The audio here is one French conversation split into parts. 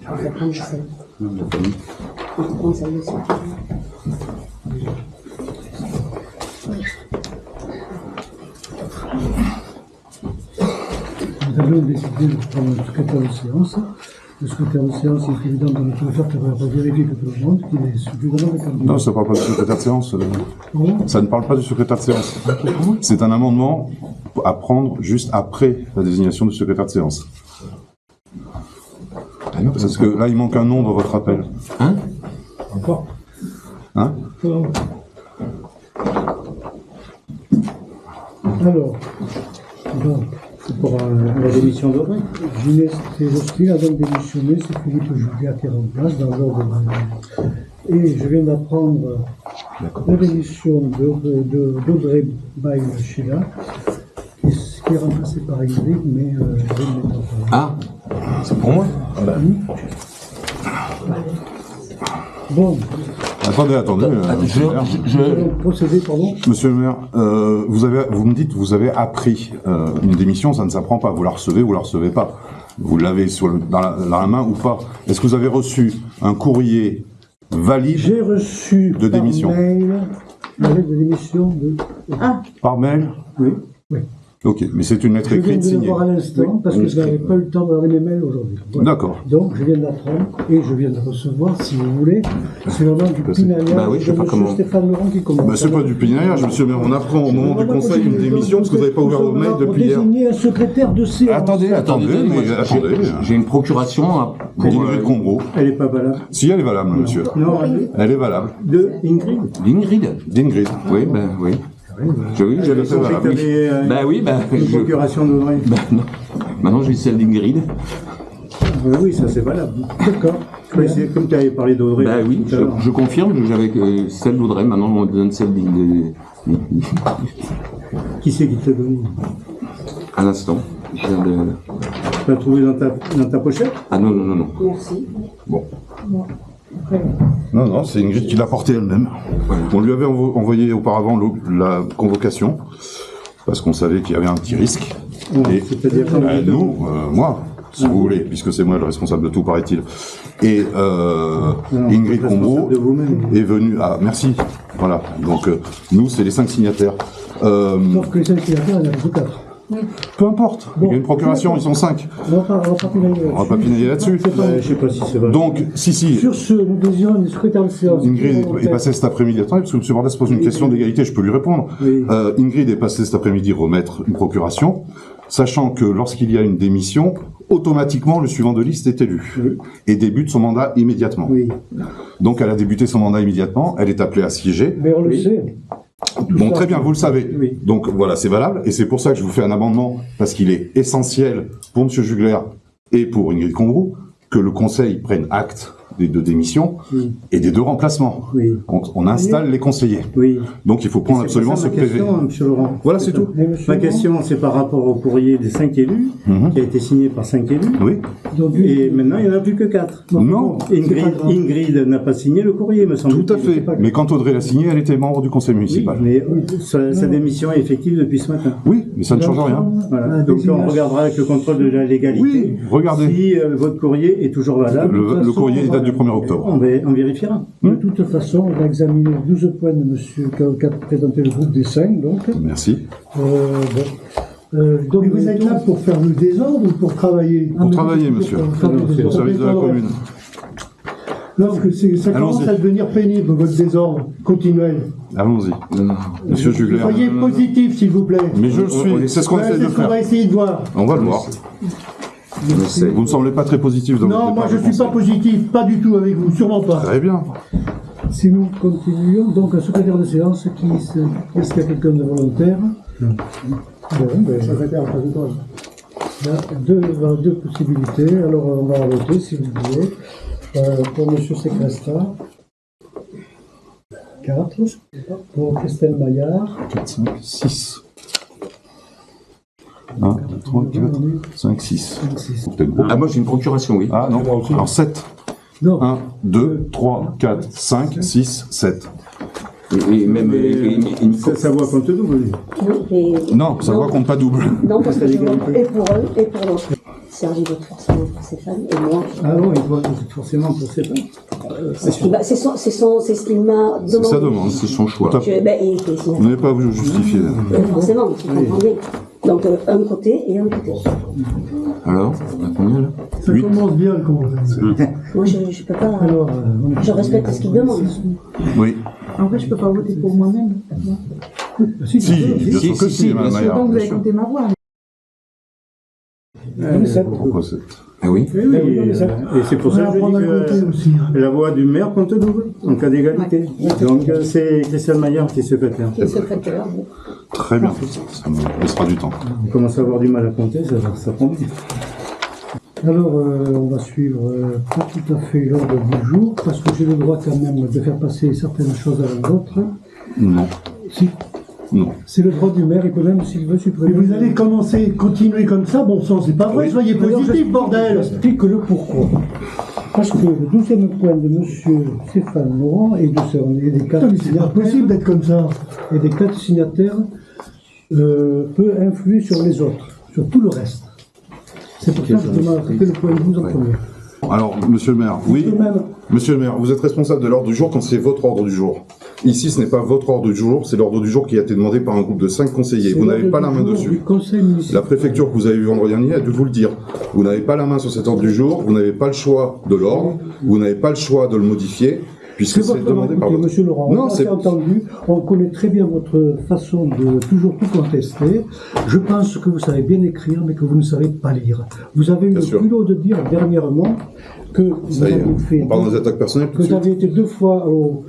On va prendre celle. On va prendre celle aussi. Nous avions décidé de prendre le secrétaire de séance. Le secrétaire de séance, il est évident qu'on ne peut faire que vérifier que tout le monde, qu'il est suffisamment rétabli. Non, ça ne parle pas du secrétaire de séance. Ça ne parle pas du secrétaire de séance. C'est un amendement à prendre juste après la désignation du secrétaire de séance. Parce que là, il manque un nom dans votre appel. Hein? Encore. Hein? Alors, donc, c'est pour la démission d'Audrey. Ginès Tejoski a donc démissionné, c'est Philippe Julia qui remplace dans l'ordre de... Et je viens d'apprendre la démission d'Audrey Baïl-Sheila, qui est remplacée par Ingrid, mais je vais le mettre en place. Ah, c'est pour moi? Bon. Attendez. Je vais procéder, pardon. Monsieur le maire, vous me dites, vous avez appris une démission, ça ne s'apprend pas. Vous la recevez pas. Vous l'avez dans la main ou pas. Est-ce que vous avez reçu un courrier valide J'ai reçu de démission par mail la lettre de démission de... Ah. Par mail? Oui. Ok, mais c'est une lettre écrite signée. Je viens de le voir à l'instant, parce que je n'avais pas eu le temps de regarder mes mails aujourd'hui. Voilà. D'accord. Donc, je viens d'apprendre, et je viens de recevoir, si vous voulez, c'est le nom du pinaillage de M. Stéphane Laurent qui commence. C'est pas du pinaillage, monsieur le maire, on apprend au moment du conseil une démission, parce que vous n'avez pas ouvert vos mails depuis hier. Pour désigner un secrétaire de séance. Attendez. J'ai une procuration pour Ingrid Combreau. Elle n'est pas valable. Si, elle est valable, monsieur. Non, elle est valable. De Ingrid. D'Ingrid. Oui, oui. Oui, j'avais fait valable. Une procuration d'Audrey. Non. Maintenant, j'ai celle d'Ingrid. Oui, ça c'est valable. D'accord. Comme tu avais parlé d'Audrey. Oui, je confirme que j'avais celle d'Audrey. Maintenant, on me donne celle d'Ingrid. Qui c'est qui te l'a donné? À l'instant. Tu l'as trouvé dans ta pochette? Ah non. Merci. Bon. Non, c'est Ingrid qui l'a portée elle-même. Ouais. On lui avait envoyé auparavant la convocation, parce qu'on savait qu'il y avait un petit risque. Et nous, moi, si vous voulez, puisque c'est moi le responsable de tout, paraît-il. Et Ingrid Combreau est venue... Ah, merci. Voilà. Donc, nous, c'est les 5 signataires. Sauf que les 5 signataires, il y en a que 4. Peu importe, il y a une procuration, ils sont 5. On va pas pinailler là-dessus. Je ne sais pas si c'est vrai. Donc, si. Sur ce, nous désirons une secrétaire de séance. Ingrid est passée cet après-midi. Attendez, parce que M. Bordas pose une question d'égalité, je peux lui répondre. Oui. Ingrid est passée cet après-midi remettre une procuration, sachant que lorsqu'il y a une démission, automatiquement le suivant de liste est élu et débute son mandat immédiatement. Oui. Donc, elle a débuté son mandat immédiatement, elle est appelée à siéger. Mais on le sait. Bon, très bien, vous le savez. Oui. Donc voilà, c'est valable, et c'est pour ça que je vous fais un amendement, parce qu'il est essentiel pour M. Jugler et pour Ingrid Combreau que le Conseil prenne acte des 2 démissions et des 2 remplacements. Oui. On installe les conseillers. Oui. Donc il faut prendre absolument ce PV. Question, M. Laurent. Voilà, c'est tout. Ma question, c'est par rapport au courrier des 5 élus, qui a été signé par 5 élus. Oui. Donc, Et maintenant, il n'y en a plus que 4. Non. Ingrid n'a pas signé le courrier, me semble-t-il. Tout à fait. Mais quand Audrey l'a signé, elle était membre du conseil municipal. Mais sa démission est effective depuis ce matin. Oui, mais ça ne change rien. Voilà. Donc on regardera avec le contrôle de la légalité. Oui, regardez. Si votre courrier est toujours valable. Le courrier date du 1er octobre. On vérifiera. De toute façon, on va examiner 12 points de monsieur qu'a présenté le groupe des 5, donc. Merci. Donc vous êtes là pour faire le désordre ou pour travailler? Pour travailler, monsieur. Au service de la commune. Lorsque ça commence à devenir pénible, votre désordre continuel. Allons-y. Monsieur Jugler. Soyez positif, s'il vous plaît. Mais je le suis. C'est ce qu'on essaie de faire. On va essayer de voir. On va le voir. Vous ne semblez pas très positif dans votre Non, moi je ne suis pas positif, pas du tout avec vous, sûrement pas. Très bien. Si nous continuons, donc un secrétaire de séance, est-ce qu'il y a quelqu'un de volontaire? Non. Bon, secrétaire, pas de droit. Il y a 2 possibilités, alors on va voter si vous voulez. Pour M. Sécresta, 4. Pour Christelle Maillard, 4, 5, 6. 1, 2, 3, 4, 5, 6. Ah, moi j'ai une procuration, oui. Ah non, alors 7. Non. 1, 2, 3, 4, 5, 6, 7. Et même Ça voit compte double. Non, ça voit compte pas double. Non, parce que je vote et pour un et pour l'autre. Sergi vote forcément pour ses femmes et moi. Ah oui, il vote forcément pour ses femmes. C'est ce qu'il m'a demandé. c'est sa demande, c'est son choix. Vous n'avez pas à vous justifier. Forcément, tu comprends bien. Donc un côté et un côté. Alors, on a combien là? Ça commence bien le commentaire. Moi, je peux pas. Alors, Je respecte ce qu'il demande. Oui. En fait, je peux pas voter pour moi-même. Si, bien sûr que si, Madame Maillard. Donc, vous bien avez sûr. compté ma voix. Pourquoi c'est... Ah oui. Oui, et c'est pour ça que je dis que la voix du maire compte double, en cas d'égalité. Donc c'est Christiane Maillard qui est secrétaire. Qui est secrétaire. Très bien, ça me laissera du temps. On commence à avoir du mal à compter, ça prend bien. Alors, on va suivre pas tout à fait l'ordre du jour, parce que j'ai le droit quand même de faire passer certaines choses avant d'autres. Non. Si, Non. c'est le droit du maire, il peut même, s'il veut, supprimer. Mais vous allez continuer comme ça, bon sang, c'est pas vrai, soyez positif, bordel. J'explique le pourquoi. Parce que le 12e point de M. Stéphane Laurent et des quatre Putain, mais c'est pas possible d'être comme ça. et des quatre signataires peut influer sur les autres, sur tout le reste. C'est pour ça que je demande le point de vue en premier. Alors, monsieur le maire, oui. De même, Monsieur le maire, vous êtes responsable de l'ordre du jour quand c'est votre ordre du jour. Ici, ce n'est pas votre ordre du jour, c'est l'ordre du jour qui a été demandé par un groupe de 5 conseillers. c'est Vous n'avez l'ordre pas la du main jour dessus. du conseil municipal. La préfecture que vous avez vue vendredi dernier a dû vous le dire. Vous n'avez pas la main sur cet ordre du jour, vous n'avez pas le choix de l'ordre, vous n'avez pas le choix de le modifier, puisque c'est demandé par votre... Monsieur Laurent, Non, on c'est... s'est entendu, on connaît très bien votre façon de toujours tout contester. Je pense que vous savez bien écrire, mais que vous ne savez pas lire. Vous avez eu Bien le sûr. culot de dire dernièrement que vous Ça y est, avez fait... on parle des attaques personnelles tout que de vous suite. avez été 2 fois au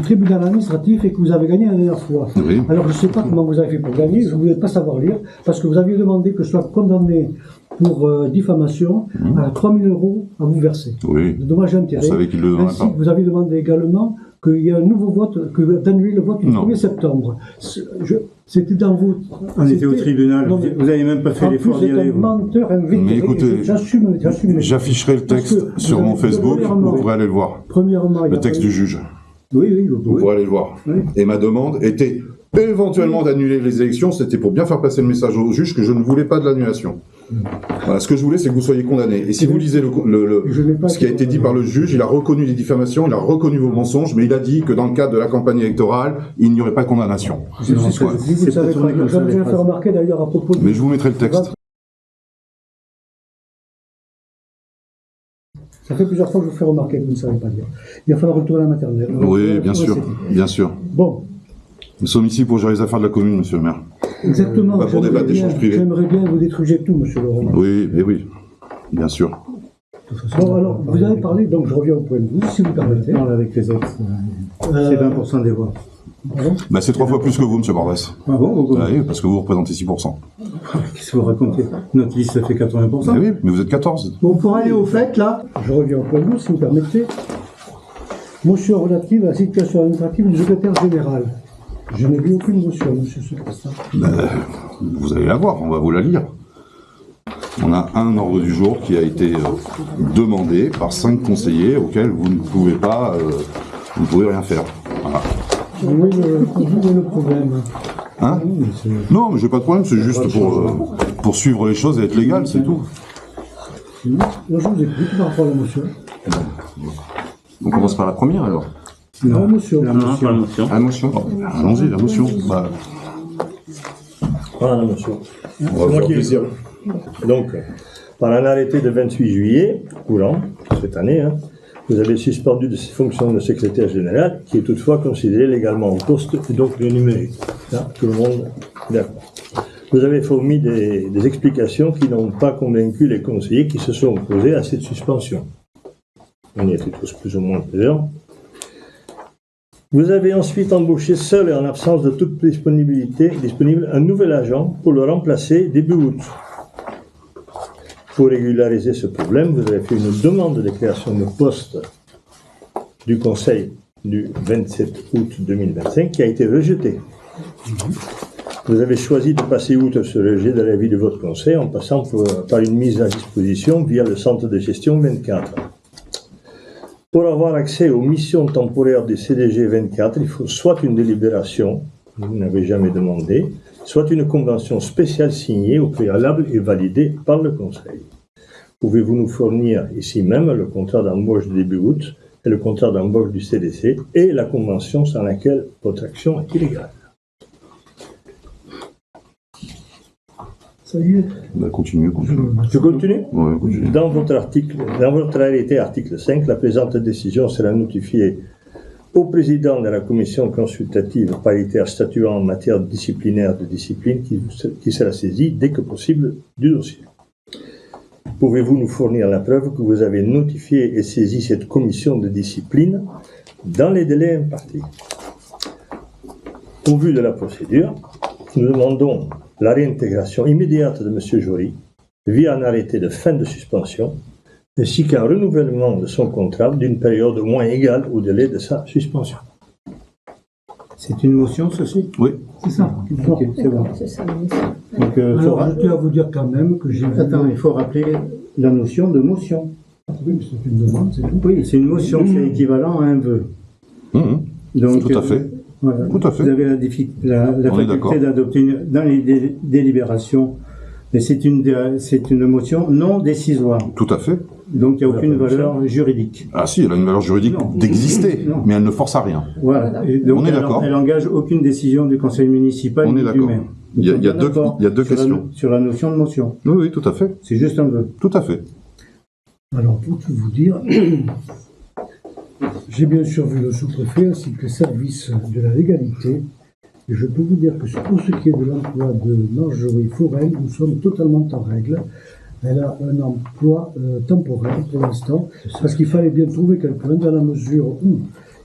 tribunal administratif et que vous avez gagné la dernière fois. Oui. Alors je ne sais pas comment vous avez fait pour gagner, je ne voulais pas savoir lire, parce que vous aviez demandé que je sois condamné pour diffamation à 3 000 € à vous verser. Oui. De dommages et intérêts. Vous savez qu'il le donnerait Ainsi pas. que vous avez demandé également qu'il y ait un nouveau vote, d'annuler le vote du Non. 1er septembre. C'était dans vos... On était au tribunal, Non, mais- vous n'avez même pas fait En l'effort plus, d'y c'est un aller. vous. menteur invétéré. Mais écoutez, J'assume. J'afficherai le Parce texte que sur vous mon avez- Facebook, premièrement- vous pourrez aller le voir. Premièrement, il Le a texte fallu- du juge, Oui, vous pourrez aller le voir. Oui. Et ma demande était éventuellement d'annuler les élections, c'était pour bien faire passer le message au juge que je ne voulais pas de l'annulation. Voilà, ce que je voulais, c'est que vous soyez condamné. Et si vous lisez Je n'ai pas ce qui a été dit par le juge, il a reconnu les diffamations, il a reconnu vos mensonges, mais il a dit que dans le cadre de la campagne électorale, il n'y aurait pas de condamnation. C'est ce que Ouais. je dis, vous C'est savez pas tourné pas. comme ça, J'avais les fait phrases. remarquer d'ailleurs à propos de... Mais je vous mettrai le texte. Ça fait plusieurs fois que je vous fais remarquer que vous ne savez pas dire. Il va falloir retourner à la maternelle. Oui, bien sûr, c'est- bien sûr. Bon, Nous sommes ici pour gérer les affaires de la commune, monsieur le maire. exactement. Pas pour J'aimerais débattre bien- d'échanges privés. J'aimerais bien que vous détruisiez tout, monsieur Laurent. Oui, mais oui, bien sûr. Bon, alors, vous avez parlé, donc je reviens au point de vue, si vous permettez. Parle avec les autres. C'est 20% des voix. Pardon. Bah, c'est 3 fois plus que vous, monsieur Barbès. Ah bon, vous, Oui, parce que vous représentez 6%. qu'est-ce que vous racontez? Notre liste, ça fait 80%. Mais oui, mais vous êtes 14. Bon, pour aller au fait, là, Je reviens au point de vue, si vous permettez. Motion relative à la situation administrative du secrétaire général. Je n'ai vu aucune motion, monsieur le secrétaire. Vous allez la voir, on va vous la lire. On a un ordre du jour qui a été demandé par 5 conseillers auxquels vous ne pouvez pas, vous ne pouvez rien faire. Voilà. Oui, le problème. Hein? Non, mais j'ai pas de problème, c'est juste pour suivre les choses et être légal, c'est tout. Moi, je vous écoute par rapport à la motion. On commence par la première alors. La motion. La motion. La motion. Allons-y, la motion. Bah, Voilà la motion. on va C'est vous moi faire qui plaisir. Donc, par un arrêté de 28 juillet courant, cette année, vous avez suspendu de ses fonctions de secrétaire général, qui est toutefois considéré légalement au poste et donc le numérique. Là, tout le monde est d'accord. Vous avez fourni des explications qui n'ont pas convaincu les conseillers qui se sont opposés à cette suspension. On y était tous plus ou moins présents. Vous avez ensuite embauché seul et en absence de toute disponible un nouvel agent pour le remplacer début août. Pour régulariser ce problème, vous avez fait une demande de création de poste du Conseil du 27 août 2025 qui a été rejetée. Vous avez choisi de passer outre ce rejet de l'avis de votre Conseil en passant par une mise à disposition via le centre de gestion 24. Pour avoir accès aux missions temporaires du CDG 24, il faut soit une délibération, vous n'avez jamais demandé, soit une convention spéciale signée au préalable et validée par le Conseil. Pouvez-vous nous fournir ici même le contrat d'embauche de début août et le contrat d'embauche du CDC et la convention sans laquelle votre action est illégale? Ça y est. Bah, continue. Je continue? Ouais, continue. Dans votre arrêté, article 5, la présente décision sera notifiée au président de la commission consultative paritaire statuant en matière disciplinaire de discipline qui sera saisi dès que possible du dossier. Pouvez-vous nous fournir la preuve que vous avez notifié et saisi cette commission de discipline dans les délais impartis? Au vu de la procédure, nous demandons la réintégration immédiate de M. Jory via un arrêté de fin de suspension ainsi qu'un renouvellement de son contrat d'une période au moins égale au délai de sa suspension. C'est une motion, ceci? Oui. C'est ça. Ok, c'est bon. C'est ça, la mission. Donc, Alors, je tiens à vous dire quand même que j'ai vu... Attends, il faut rappeler la notion de motion. Oui, mais c'est une demande, c'est tout. Oui, c'est une motion, c'est équivalent à un vœu. Donc, Tout à fait. Voilà. Tout à fait. Vous avez la On est d'accord. faculté d'adopter dans les délibérations, mais c'est une motion non décisoire. Tout à fait. Donc, il n'y a aucune valeur juridique. Ah si, elle a une valeur juridique Non. d'exister, Non. mais elle ne force à rien. Voilà. Et donc, On est d'accord. Elle engage aucune décision du conseil municipal On est ni du d'accord. maire. Il y a Nous sommes il y a deux sur questions. sur la notion de motion. Oui, oui, tout à fait. C'est juste un vœu. Tout à fait. Alors, pour tout vous dire, j'ai bien sûr vu le sous-préfet ainsi que le service de la légalité. Et je peux vous dire que pour ce qui est de l'emploi de Marjorie Forel, nous sommes totalement en règle. Elle a un emploi temporaire pour l'instant, parce qu'il fallait bien trouver quelqu'un dans la mesure où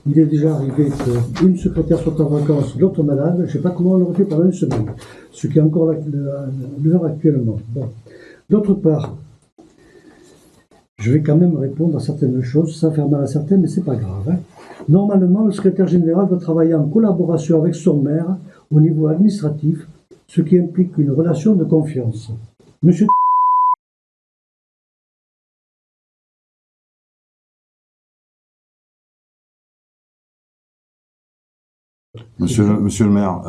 il est déjà arrivé qu'une secrétaire soit en vacances, l'autre malade. Je ne sais pas comment on l'aurait fait pendant une semaine, ce qui est encore l'heure actuellement. Bon. D'autre part, je vais quand même répondre à certaines choses, ça fait mal à certaines, mais c'est pas grave. Hein. Normalement, le secrétaire général doit travailler en collaboration avec son maire au niveau administratif, ce qui implique une relation de confiance. Monsieur Monsieur le maire,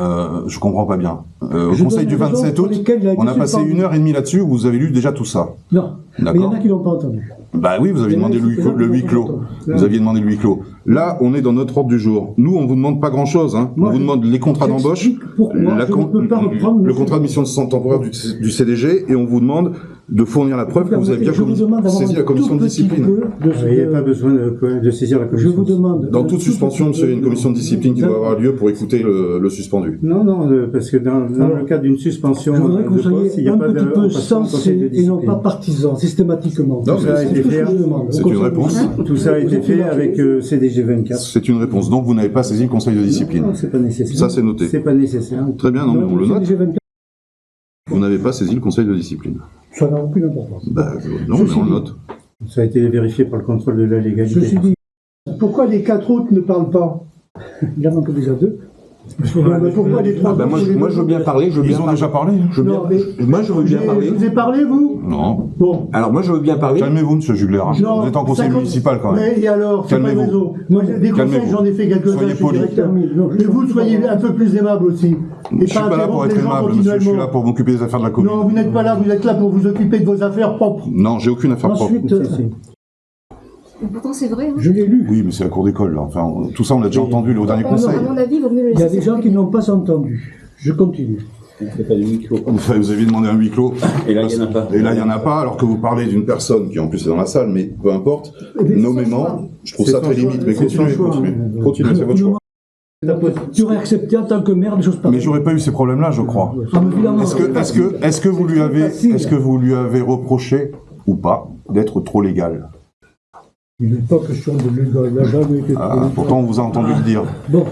je comprends pas bien. Au Je conseil donne du les raisons 27 pour août, lesquelles il a été on a passé suspendu. 1h30 là-dessus, vous avez lu déjà tout ça. Non, mais il y en D'accord. a qui l'ont pas entendu. Bah oui, vous avez Mais demandé là, le huis clos. Vous aviez demandé le huis clos. Là, on est dans notre ordre du jour. Nous, on vous demande pas grand-chose. Hein. Moi, On vous demande les contrats d'embauche, j'explique pourquoi je ne peux pas reprendre le contrat de mission de temporaire du CDG, et on vous demande de fournir la preuve que vous avez bien Je vous demande d'avoir saisi la commission de discipline. Il n'y a pas besoin de saisir la Je commission. vous demande... Dans toute suspension, monsieur, il y a une commission de discipline qui doit avoir lieu pour écouter le suspendu. Non, parce que dans le cadre d'une suspension Je voudrais que vous de poste, soyez il n'y a un pas de petit peu passation au conseil de sensé et non discipline. pas partisan, systématiquement. Non, Tout ça a mais été C'est tout ce fait. que je demande. C'est Au une conseil réponse. municipal. Tout ça a été fait avec CDG 24. C'est une réponse. Donc, vous n'avez pas saisi le conseil de discipline. Non, c'est pas nécessaire. Ça, c'est noté. C'est pas nécessaire. Très bien, non, mais on le note. CDG 24, Vous n'avez pas saisi le conseil de discipline. ça n'a aucune importance. Bah, non, mais on le note. Ça a été vérifié par le contrôle de la légalité. Ceci dit, Pourquoi les 4 autres ne parlent pas? il en manque déjà deux. Pourquoi les 3 Bah, moi, je veux bien parler. Ils ont déjà parlé. Je veux bien- Non, mais- Moi, je veux bien parler. Je vous ai parlé, vous? Non. Bon. Alors, moi, je veux bien parler. Calmez-vous, monsieur Jugler. Non, Vous êtes en conseil 50 municipal quand même. Mais et alors, c'est pas Calmez-vous. raison. Moi, des conseils, Calmez-vous. j'en ai fait quelques-uns, Soyez je suis poli. directeur. Non, Et vous, soyez un peu plus aimable aussi. Je suis pas là pour être aimable, monsieur. Je suis là pour m'occuper des affaires de la commune. Non, vous n'êtes pas là, vous êtes là pour vous occuper de vos affaires propres. Non, j'ai aucune affaire propre. Ensuite, Mais pourtant, c'est vrai. Hein. je l'ai lu. Oui, mais c'est la cour d'école, là. Enfin, tout ça, on l'a déjà entendu au dernier conseil. À mon avis, il vaut mieux le Il y a laisser des gens qui n'ont pas entendu. Je continue. Vous aviez demandé un huis clos. Et là, il y en a pas. Et là, il n'y en a pas, alors que vous parlez d'une personne qui, en plus, est dans la salle, mais peu importe. Nommément, je trouve C'est ça son très choix. limite. Mais C'est son continuez, choix, continuez. hein. Continuez, c'est votre choix. Tu aurais accepté en tant que maire des choses Mais pareilles. j'aurais pas eu ces problèmes-là, je crois. Ah, mais évidemment. Est-ce que vous lui avez reproché, ou pas, d'être trop légal? Il n'est pas question de légal, il n'a jamais été trop légal. Pourtant, on vous a entendu le dire. Bon.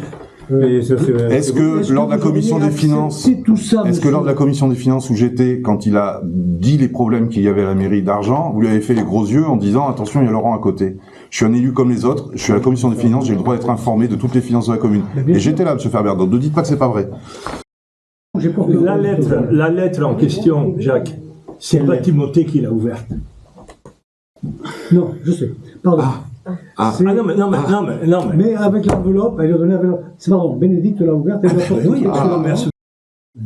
Et ça, c'est- Est-ce que lors de la vous commission auriez des finances, accepté tout ça, est-ce que monsieur lors de la commission des finances où j'étais, quand il a dit les problèmes qu'il y avait à la mairie d'argent, vous lui avez fait les gros yeux en disant attention, il y a Laurent à côté. Je suis un élu comme les autres, je suis à la commission des finances, j'ai le droit d'être informé de toutes les finances de la commune. bien Et sûr. j'étais là, monsieur Ferber, donc ne dites pas que c'est pas vrai. J'ai pas La lettre en question, Jacques, c'est pas Timothée qui l'a ouverte. Non, je sais. Pardon. Ah. C'est- non, mais. Mais avec l'enveloppe, elle lui a donné l'enveloppe. C'est pardon, Bénédicte l'a ouverte, elle l'a sortie. Oui, merci.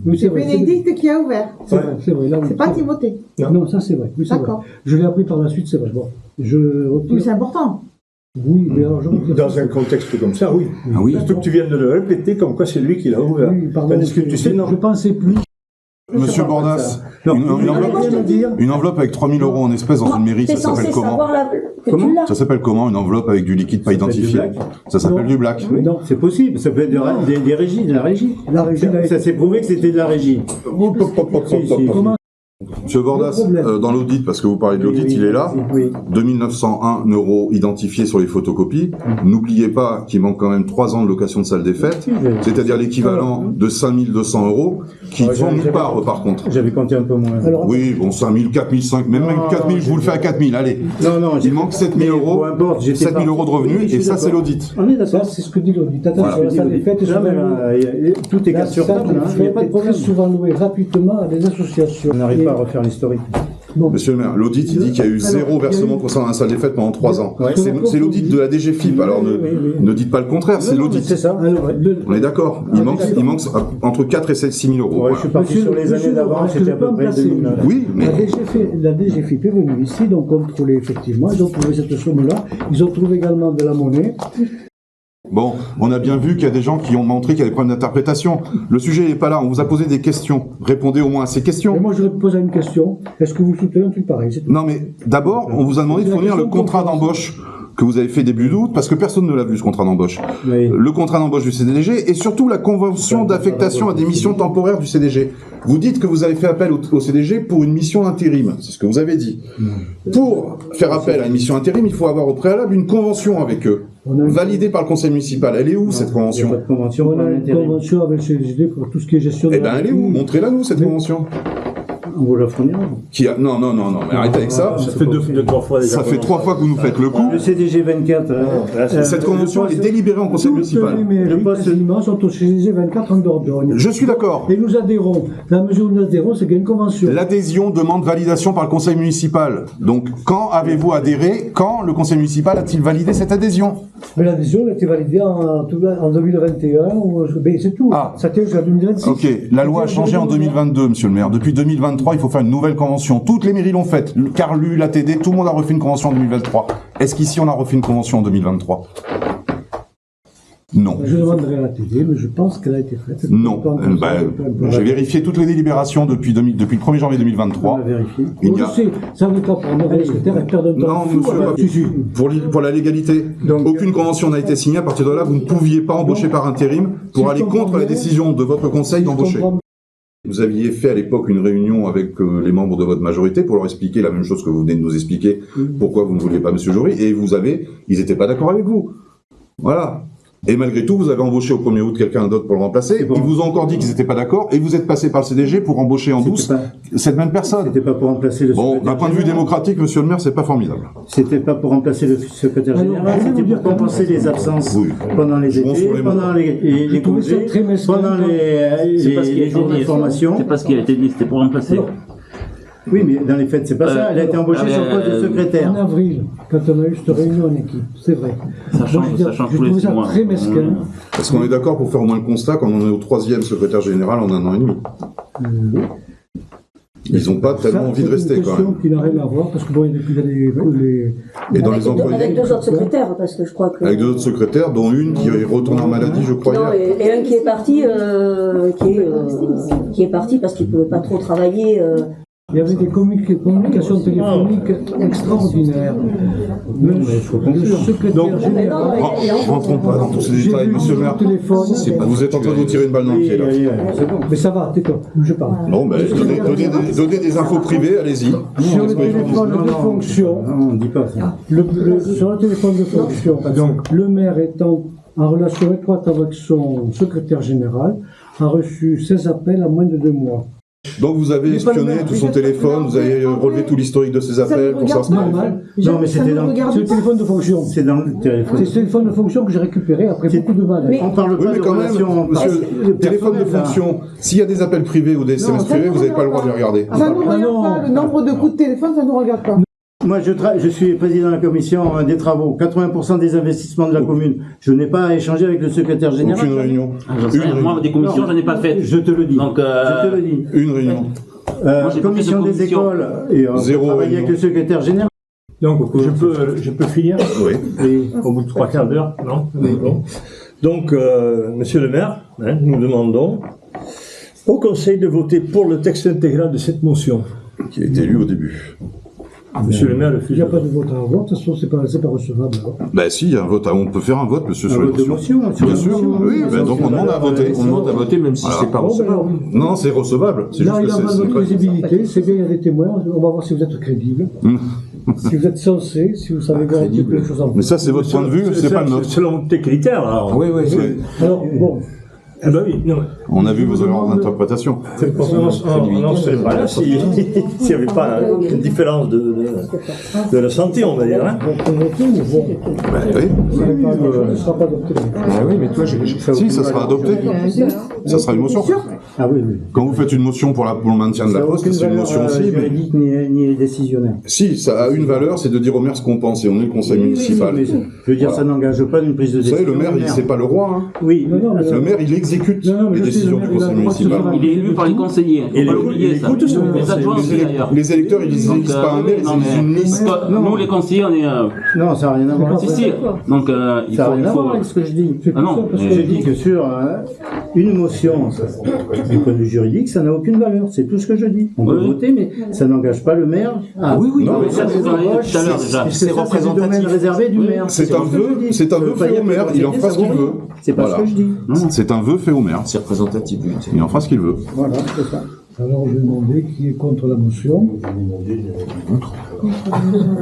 Oui, c'est vrai. Bénédicte qui a ouvert. C'est vrai, c'est vrai. Là, oui. C'est pas Timothée. Non, ça c'est vrai. Oui, c'est vrai. D'accord. Je l'ai appris par la suite, c'est vrai. Bon, je retire. Mais c'est important. Oui, mais alors je retire. Dans un contexte comme ça, oui. Ah oui. Surtout que tu viens de le répéter, comme quoi c'est lui qui l'a ouvert. Oui, pardon. Tandis que tu sais, non. Je pensais plus. Monsieur Bordas, Non, une enveloppe, Rien à dire. une enveloppe avec 3000 € en espèces dans une mairie, T'es ça s'appelle censé comment? savoir que tu l'as. Ça s'appelle comment, une enveloppe avec du liquide pas Ça s'appelle identifié? du black. Ça s'appelle Non. du black. Oui, c'est possible, ça peut être des régies, de la régie. La régie, Ça s'est prouvé que c'était de la régie. Comment Monsieur Bordas, Le problème. dans l'audit, parce que vous parlez de l'audit, il est là. Oui. 2901 € identifiés sur les photocopies. N'oubliez pas qu'il manque quand même 3 ans de location de salle des fêtes, c'est-à-dire l'équivalent de 5200 € qui Ouais, vont nulle j'avais- part par contre. J'avais compté un peu moins. Alors, Oui, bon, 5000, 4000, 5000, même 4000, je vous le fais à 4000, allez. non, Il manque 7000 €, peu importe, j'étais 7000 € de Oui, revenus, je suis et ça c'est d'accord. l'audit. On est ça, d'accord. c'est ce que dit l'audit. Attention, Voilà. la salle des fêtes est Non, souvent mais louée. là, tout est La carte sur salle table, des hein, il n'y a fêtes pas de est très problème. souvent louée gratuitement à des associations. On n'arrive Et- pas à refaire l'historique. Bon, Monsieur le maire, l'audit il dit qu'il y a eu Alors, 0 il y a versement eu- concernant la salle des fêtes pendant 3 ans. Ouais. C'est l'audit de la DGFIP, alors Oui, oui. ne dites pas le contraire, c'est Non, non, mais l'audit. c'est ça. alors, On est d'accord, il manque entre 4 et 6 000 €. Ouais, voilà. je suis parti Monsieur- sur les monsieur années d'avant, Laurent, est-ce que c'était je à peux peu me près placer 2009. Oui, mais la DGFIP est venue ici, ils ont contrôlé effectivement, ils ont trouvé cette somme-là, ils ont trouvé également de la monnaie. bon, on a bien vu qu'il y a des gens qui ont montré qu'il y a des problèmes d'interprétation. Le sujet n'est pas là, on vous a posé des questions. Répondez au moins à ces Et questions. moi, je vais poser une question. Est-ce que vous soutenez un truc pareil? C'est tout. Non mais d'abord, on vous a demandé de C'est la fournir le question contrat qu'on pose. d'embauche que vous avez fait début d'août, parce que personne ne l'a vu ce contrat d'embauche. Oui. Le contrat d'embauche du CDG et surtout la convention d'affectation à des missions temporaires du CDG. Vous dites que vous avez fait appel au CDG pour une mission intérim, c'est ce que vous avez dit. Pour faire appel à une mission intérim, il faut avoir au préalable une convention avec eux, On a une- validée par le conseil municipal. Elle est où cette Il n'y a convention? pas de convention On pour a une l'intérim. convention avec le CGD pour tout ce qui est gestion de Eh ben elle est où? Montrez-la nous cette Mais- convention. On vous la fournira. Qui a... Non, mais arrêtez avec ça. Ça fait deux, 3 fois déjà. Ça fait 3 fois que vous nous faites le coup. Le CDG 24. Cette convention, elle est délibérée en conseil Toutes municipal. les mairies, Le poste- quasiment, sont au CGD 24 en Dordogne. Je suis d'accord. Et nous adhérons. Dans la mesure où nous adhérons, c'est qu'il y a une convention. L'adhésion demande validation par le conseil municipal. Donc, quand avez-vous adhéré? Quand le conseil municipal a-t-il validé cette adhésion? Mais l'adhésion a été validée en 2021, mais c'est tout. Ah. Ça tient jusqu'à 2026. Ok, la loi a changé en 2022, monsieur le maire. Depuis 2023, il faut faire une nouvelle convention. Toutes les mairies l'ont faite. Le Carlu, l'ATD, tout le monde a refait une convention en 2023. Est-ce qu'ici, on a refait une convention en 2023? Non. Je demanderai à la TD, mais je pense qu'elle a été faite. Non. J'ai vérifié toutes les délibérations depuis le 1er janvier On 2023. va vérifier. Il y Je a... sais, ça veut pas prendre les secrétaires, elle perd un temps Non, fou monsieur avec- Papi, Si, si. pour la légalité, aucune convention n'a été signée. À partir de là, vous ne pouviez pas embaucher par intérim pour Si aller je comprends contre la bien, décision de votre conseil Je d'embaucher. comprends. Vous aviez fait à l'époque une réunion avec les membres de votre majorité pour leur expliquer la même chose que vous venez de nous expliquer, pourquoi vous ne vouliez pas Monsieur Jory, et ils n'étaient pas d'accord avec vous. Voilà. Et malgré tout, vous avez embauché au 1er août quelqu'un d'autre pour le remplacer. bon. Ils vous ont encore dit qu'ils n'étaient pas d'accord, et vous êtes passé par le CDG pour embaucher en douce cette même personne. C'était pas pour remplacer le Bon, secrétaire d'un point de vue général. démocratique, Monsieur le maire, c'est pas formidable. C'était pas pour remplacer le secrétaire Alors, général, je vais c'était vous pour dire quand compenser même- les absences Oui. pendant les Jouons sur étés, les pendant les J'ai trouvé ça congés, très mesquin. pendant C'est pas ce qui a les jours été dit. d'information. C'est pas ce qui a été dit, c'était pour remplacer. Alors, Oui, mais dans les faits, c'est pas ça. Elle a été embauchée sur le poste de En secrétaire. avril, quand on a eu cette réunion en équipe, c'est vrai. Ça change, Donc, je veux dire, ça change j'ai tous les trouvé 6 ça mois. très mesquin. Est-ce qu'on est d'accord pour faire au moins le constat qu'on en est au 3e secrétaire général en 1 an et demi? Ils n'ont pas tellement envie de rester, C'est quand une question même. qui n'a rien à voir, parce que bon, depuis les Et dans Avec les employés, avec 2 autres secrétaires, parce que je crois que. avec 2 autres secrétaires, dont une qui retourne en maladie, je crois, Non, hier. et un qui est parti, qui est parti parce qu'il ne pouvait pas trop travailler. Il y avait des communications téléphoniques extraordinaires. Le secrétaire général. Rentrons pas dans tous ces J'ai détails, vu monsieur le maire. au téléphone. Vous êtes en train de vous tirer une balle dans le pied, là. C'est bon. Mais ça va, tais-toi, je parle. Non, ben, donnez des infos privées, allez-y. Sur le téléphone de fonction, Non, on ne dit pas ça. sur le téléphone de fonction, le maire étant en relation étroite avec son secrétaire général, a reçu 16 appels en moins de 2 mois. Donc vous avez Mais pas le espionné maire, tout son téléphone, vous avez relevé tout l'historique de ses appels pour savoir ce qu'il avait fait. Normal. Non, mais c'était dans C'est le téléphone de fonction. C'est dans le téléphone. C'est le téléphone de fonction que j'ai récupéré après beaucoup de balles. Mais- On parle Oui, pas mais de quand même, relation monsieur, téléphone de personnelle, là. fonction, s'il y a des appels privés ou des SMS privés, vous n'avez pas le droit de les regarder. Ça ne nous Ah regarde non. pas. Le nombre de coups de téléphone, ça ne nous regarde pas. Moi, je suis président de la commission des travaux. 80% des investissements de la commune. Je n'ai pas à échanger avec le secrétaire général. Aucune réunion. Moi, des commissions, j'en ai pas fait. Je te le dis. Donc, je te le dis. Une réunion. j'ai Commission pas fait de des commission. écoles. Et on Zéro travaille avec réunion. le secrétaire général. Donc, je peux finir Oui. au bout de 3/4 d'heure, non? Bon. Donc, monsieur le maire, nous demandons au conseil de voter pour le texte intégral de cette motion. Qui a été lu au début. Monsieur le maire Il refuse. n'y a pas de vote à avoir, de toute façon, c'est pas recevable. Alors. Ben si, il y a un vote. On peut faire un vote, monsieur, Un sur les vote de motions. motion. Bien sûr. Oui, ben donc on demande à voter. On demande à voter même si Voilà. c'est pas recevable. Non, c'est recevable. C'est Là, juste il que en va de c'est votre pas... crédibilité, c'est bien, il y a des témoins, on va voir si vous êtes crédible, si vous êtes censé, si vous savez voir un petit peu les choses en Mais plus. ça, c'est votre point de vue, c'est pas le nôtre. Selon tes critères, alors. Oui, oui, Alors, bon, Ah bah oui, non. On a vu vos erreurs d'interprétation. On n'en serait pas là s'il n'y avait pas une différence de ressenti, on va dire. Hein. on peut voter, mais bon, Ben oui. ça ne sera pas adopté. Ah oui, mais toi, Si, ça sera adopté. Ça sera une motion. Ah oui, oui. Quand vous faites une motion pour le maintien de Ça la n'a poste, aucune c'est une valeur motion aussi. Mais... juridique ni décisionnaire. Si, ça a une valeur, c'est de dire au maire ce qu'on pense. Et on est le conseil municipal. Mais je veux dire, ça n'engage pas une prise de Vous décision. savez, le maire, c'est pas le roi. Hein. Oui, Non, mais Le maire, il exécute Non, mais les je sais, décisions le du maire, il a conseil le droit de se municipal. faire il est élu par les conseillers. Faut Et pas les- l'oublier, il ça. écoute son Les conseil. adjoints aussi, d'ailleurs. Les électeurs, ils Donc, élisent pas un maire, ils non, élisent une mais liste. nous, les conseillers, on est. non, ça n'a rien à voir. Si, si. Donc, il Ça n'a faut. rien Il à voir faut avec ce que je dis. Ah non, parce mais- que Je dis que sur une motion, du point de vue juridique, ça n'a aucune valeur. C'est tout ce que je dis. On peut Oui. voter, mais ça n'engage pas le maire. Oui, oui, Non, non, mais mais ça, c'est dans les tout à l'heure déjà. Puisque C'est ça, c'est le domaine représentatif. réservé du maire. C'est un tout ce que vœu, je dis. c'est un Ça vœu veut pas fait dire au que maire, il en fera ce qu'il veut. C'est pas Voilà. ce que je dis. C'est un vœu fait au maire. C'est représentatif. Il en fera ce qu'il veut. Voilà, c'est ça. Alors, je vais demander qui est contre la motion.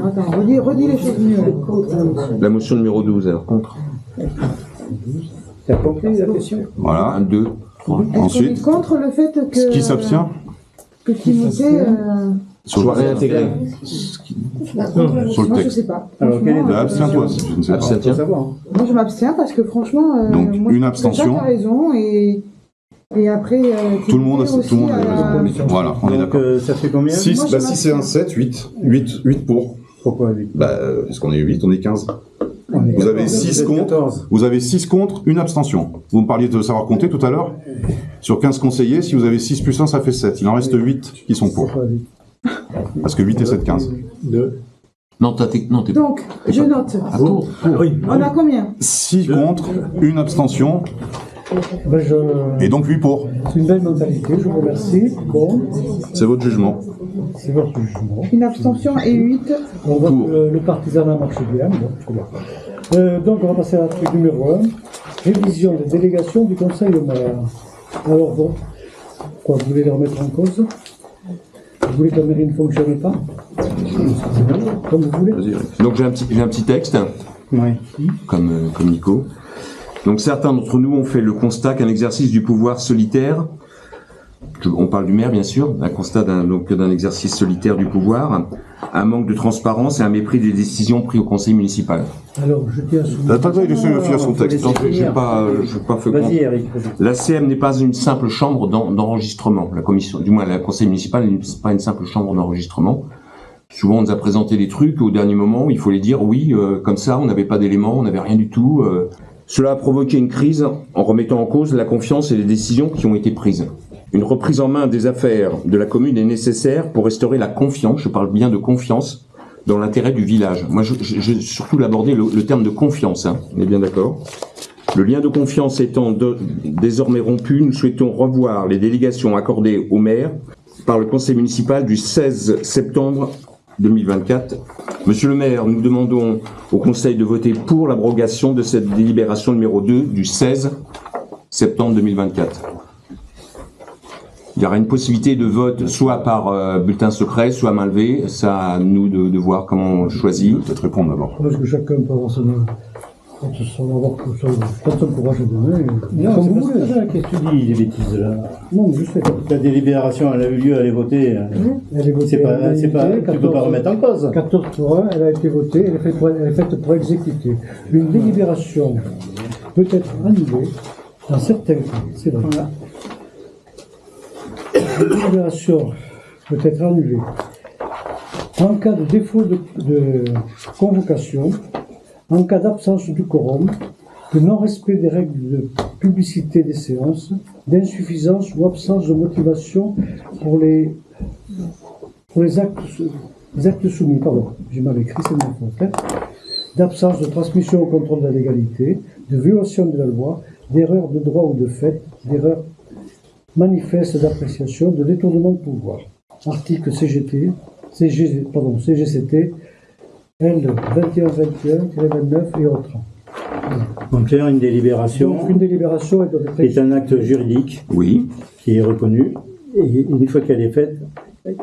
Attends, redis les choses mieux. La motion numéro 12, alors contre. Tu as compris la question? Voilà. 1, 2, 3. Est-ce qu'on est Ensuite, contre le fait que. qui s'abstient Que Timothée. sur Soit réintégré. sur le Moi, je texte. sais pas. Alors, quelle est Franchement, Bah, abstiens-toi si tu ne sais pas. Abstiens. Faut savoir. Moi, je m'abstiens parce que franchement. Donc, moi, une je abstention. trouve que Jacques a raison et après. Tout le monde a Timothée tout le monde aussi a raison. Voilà, on est Donc, d'accord. ça fait combien? 6, moi, je bah si c'est un m'abstiens. 7, 8 pour. Pourquoi 8? Bah, parce qu'on est 8, on est 15. On est Vous avez 14, 6 êtes contre, 14. vous avez 6 contre, une abstention. Vous me parliez de savoir compter tout à l'heure. Sur 15 conseillers, si vous avez 6 plus 1, ça fait 7. Il en reste 8 qui sont pour. Parce que 8 et 7, 15. Non, t'es Donc, je note. à tour. Oui. On a combien? 6 contre, une abstention, Ben, et donc 8 pour. c'est une belle mentalité, je vous remercie. Bon, C'est votre jugement. c'est votre jugement. Une abstention et 8. On voit Pour. que le partisanat marche bien. Bon, très bien. Donc, on va passer à la truc numéro 1. Révision des délégations du Conseil de maire. Alors, bon, quoi, vous voulez les remettre en cause? Vous voulez que la mairie ne fonctionne pas? Comme vous voulez. Vas-y, Eric. Donc j'ai un petit texte, Oui. comme Nico. Donc certains d'entre nous ont fait le constat qu'un exercice du pouvoir solitaire, on parle du maire bien sûr, un constat d'un exercice solitaire du pouvoir, un manque de transparence et un mépris des décisions prises au conseil municipal. Alors, je tiens à souligner. Attends, il essaie de finir son faut texte. laisser Donc j'ai finir. pas fait compte. Vas-y, Eric. vas-y. La CM n'est pas une simple chambre d'enregistrement. La commission, du moins, le conseil municipal n'est pas une simple chambre d'enregistrement. Souvent, on nous a présenté des trucs au dernier moment, il faut les dire, oui, comme ça, on n'avait pas d'éléments, on n'avait rien du tout. Cela a provoqué une crise en remettant en cause la confiance et les décisions qui ont été prises. Une reprise en main des affaires de la commune est nécessaire pour restaurer la confiance, je parle bien de confiance, dans l'intérêt du village. Moi, j'ai surtout abordé le terme de confiance, hein, on est bien d'accord. Le lien de confiance étant désormais rompu, nous souhaitons revoir les délégations accordées au maire par le conseil municipal du 16 septembre 2024. Monsieur le maire, nous demandons au conseil de voter pour l'abrogation de cette délibération numéro 2 du 16 septembre 2024. Il y aura une possibilité de vote soit par bulletin secret, soit à main levée. C'est à nous de voir comment on choisit. Peut-être répondre d'abord. Parce que chacun peut avoir son courage à donner. Non, Comme c'est vous pas voulez. ça. Qu'est-ce que tu dis, les bêtises là? Non, je sais. La délibération, elle a eu lieu, elle est votée. Elle est votée C'est à pas, l'unanimité, tu peux pas remettre en cause. 14 pour 1, elle a été votée, elle est faite pour exécuter. Une délibération peut être annulée dans certains cas. C'est vrai. Voilà. Une délibération peut être annulée En cas de défaut de convocation, en cas d'absence du quorum, de non-respect des règles de publicité des séances, d'insuffisance ou absence de motivation pour les actes soumis, pardon, j'ai mal écrit, c'est ma faute, hein, d'absence de transmission au contrôle de la légalité, de violation de la loi, d'erreur de droit ou de fait, d'erreur manifeste d'appréciation, de détournement de pouvoir. Article CGCT, L 2121-29 et autres. En clair, une délibération Donc, une délibération est un acte juridique Oui. qui est reconnu. Et une fois qu'elle est faite,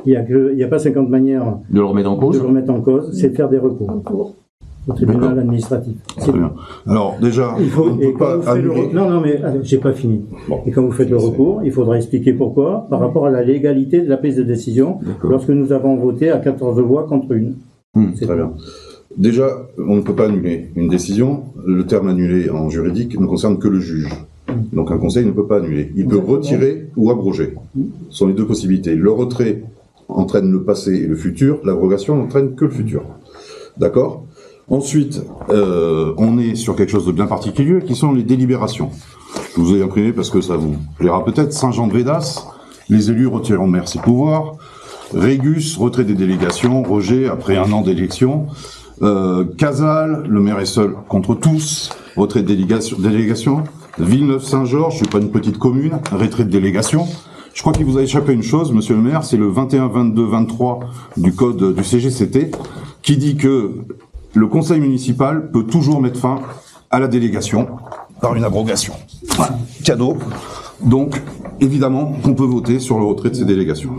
il n'y a pas 50 manières De le remettre en de cause. le remettre en cause, c'est de faire des recours au tribunal D'accord. administratif. Très bien. Alors, déjà, Il faut, on ne et peut quand pas vous faites le annuler. non, mais j'ai pas fini. Bon. Et quand vous faites le recours, il faudra expliquer pourquoi, par rapport à la légalité de la prise de décision, D'accord. lorsque nous avons voté à 14 voix contre une. C'est Très tout. bien. Déjà, on ne peut pas annuler une décision. Le terme annulé en juridique ne concerne que le juge. Donc un conseil ne peut pas annuler. Il peut Exactement. retirer ou abroger. Ce sont les deux possibilités. Le retrait entraîne le passé et le futur. L'abrogation n'entraîne que le futur. D'accord ? Ensuite, on est sur quelque chose de bien particulier, qui sont les délibérations. Je vous ai imprimé parce que ça vous plaira peut-être. Saint-Jean-de-Védas, les élus retireront de maire ses pouvoirs. Régus, retrait des délégations, rejet après un an d'élection. Casal, le maire est seul contre tous, retrait de délégation. Villeneuve-Saint-Georges, c'est pas une petite commune, retrait de délégation. Je crois qu'il vous a échappé une chose, monsieur le maire, c'est le 21, 22, 23 du code du CGCT, qui dit que le conseil municipal peut toujours mettre fin à la délégation par une abrogation. Voilà, cadeau. Donc, évidemment, qu'on peut voter sur le retrait de ces délégations.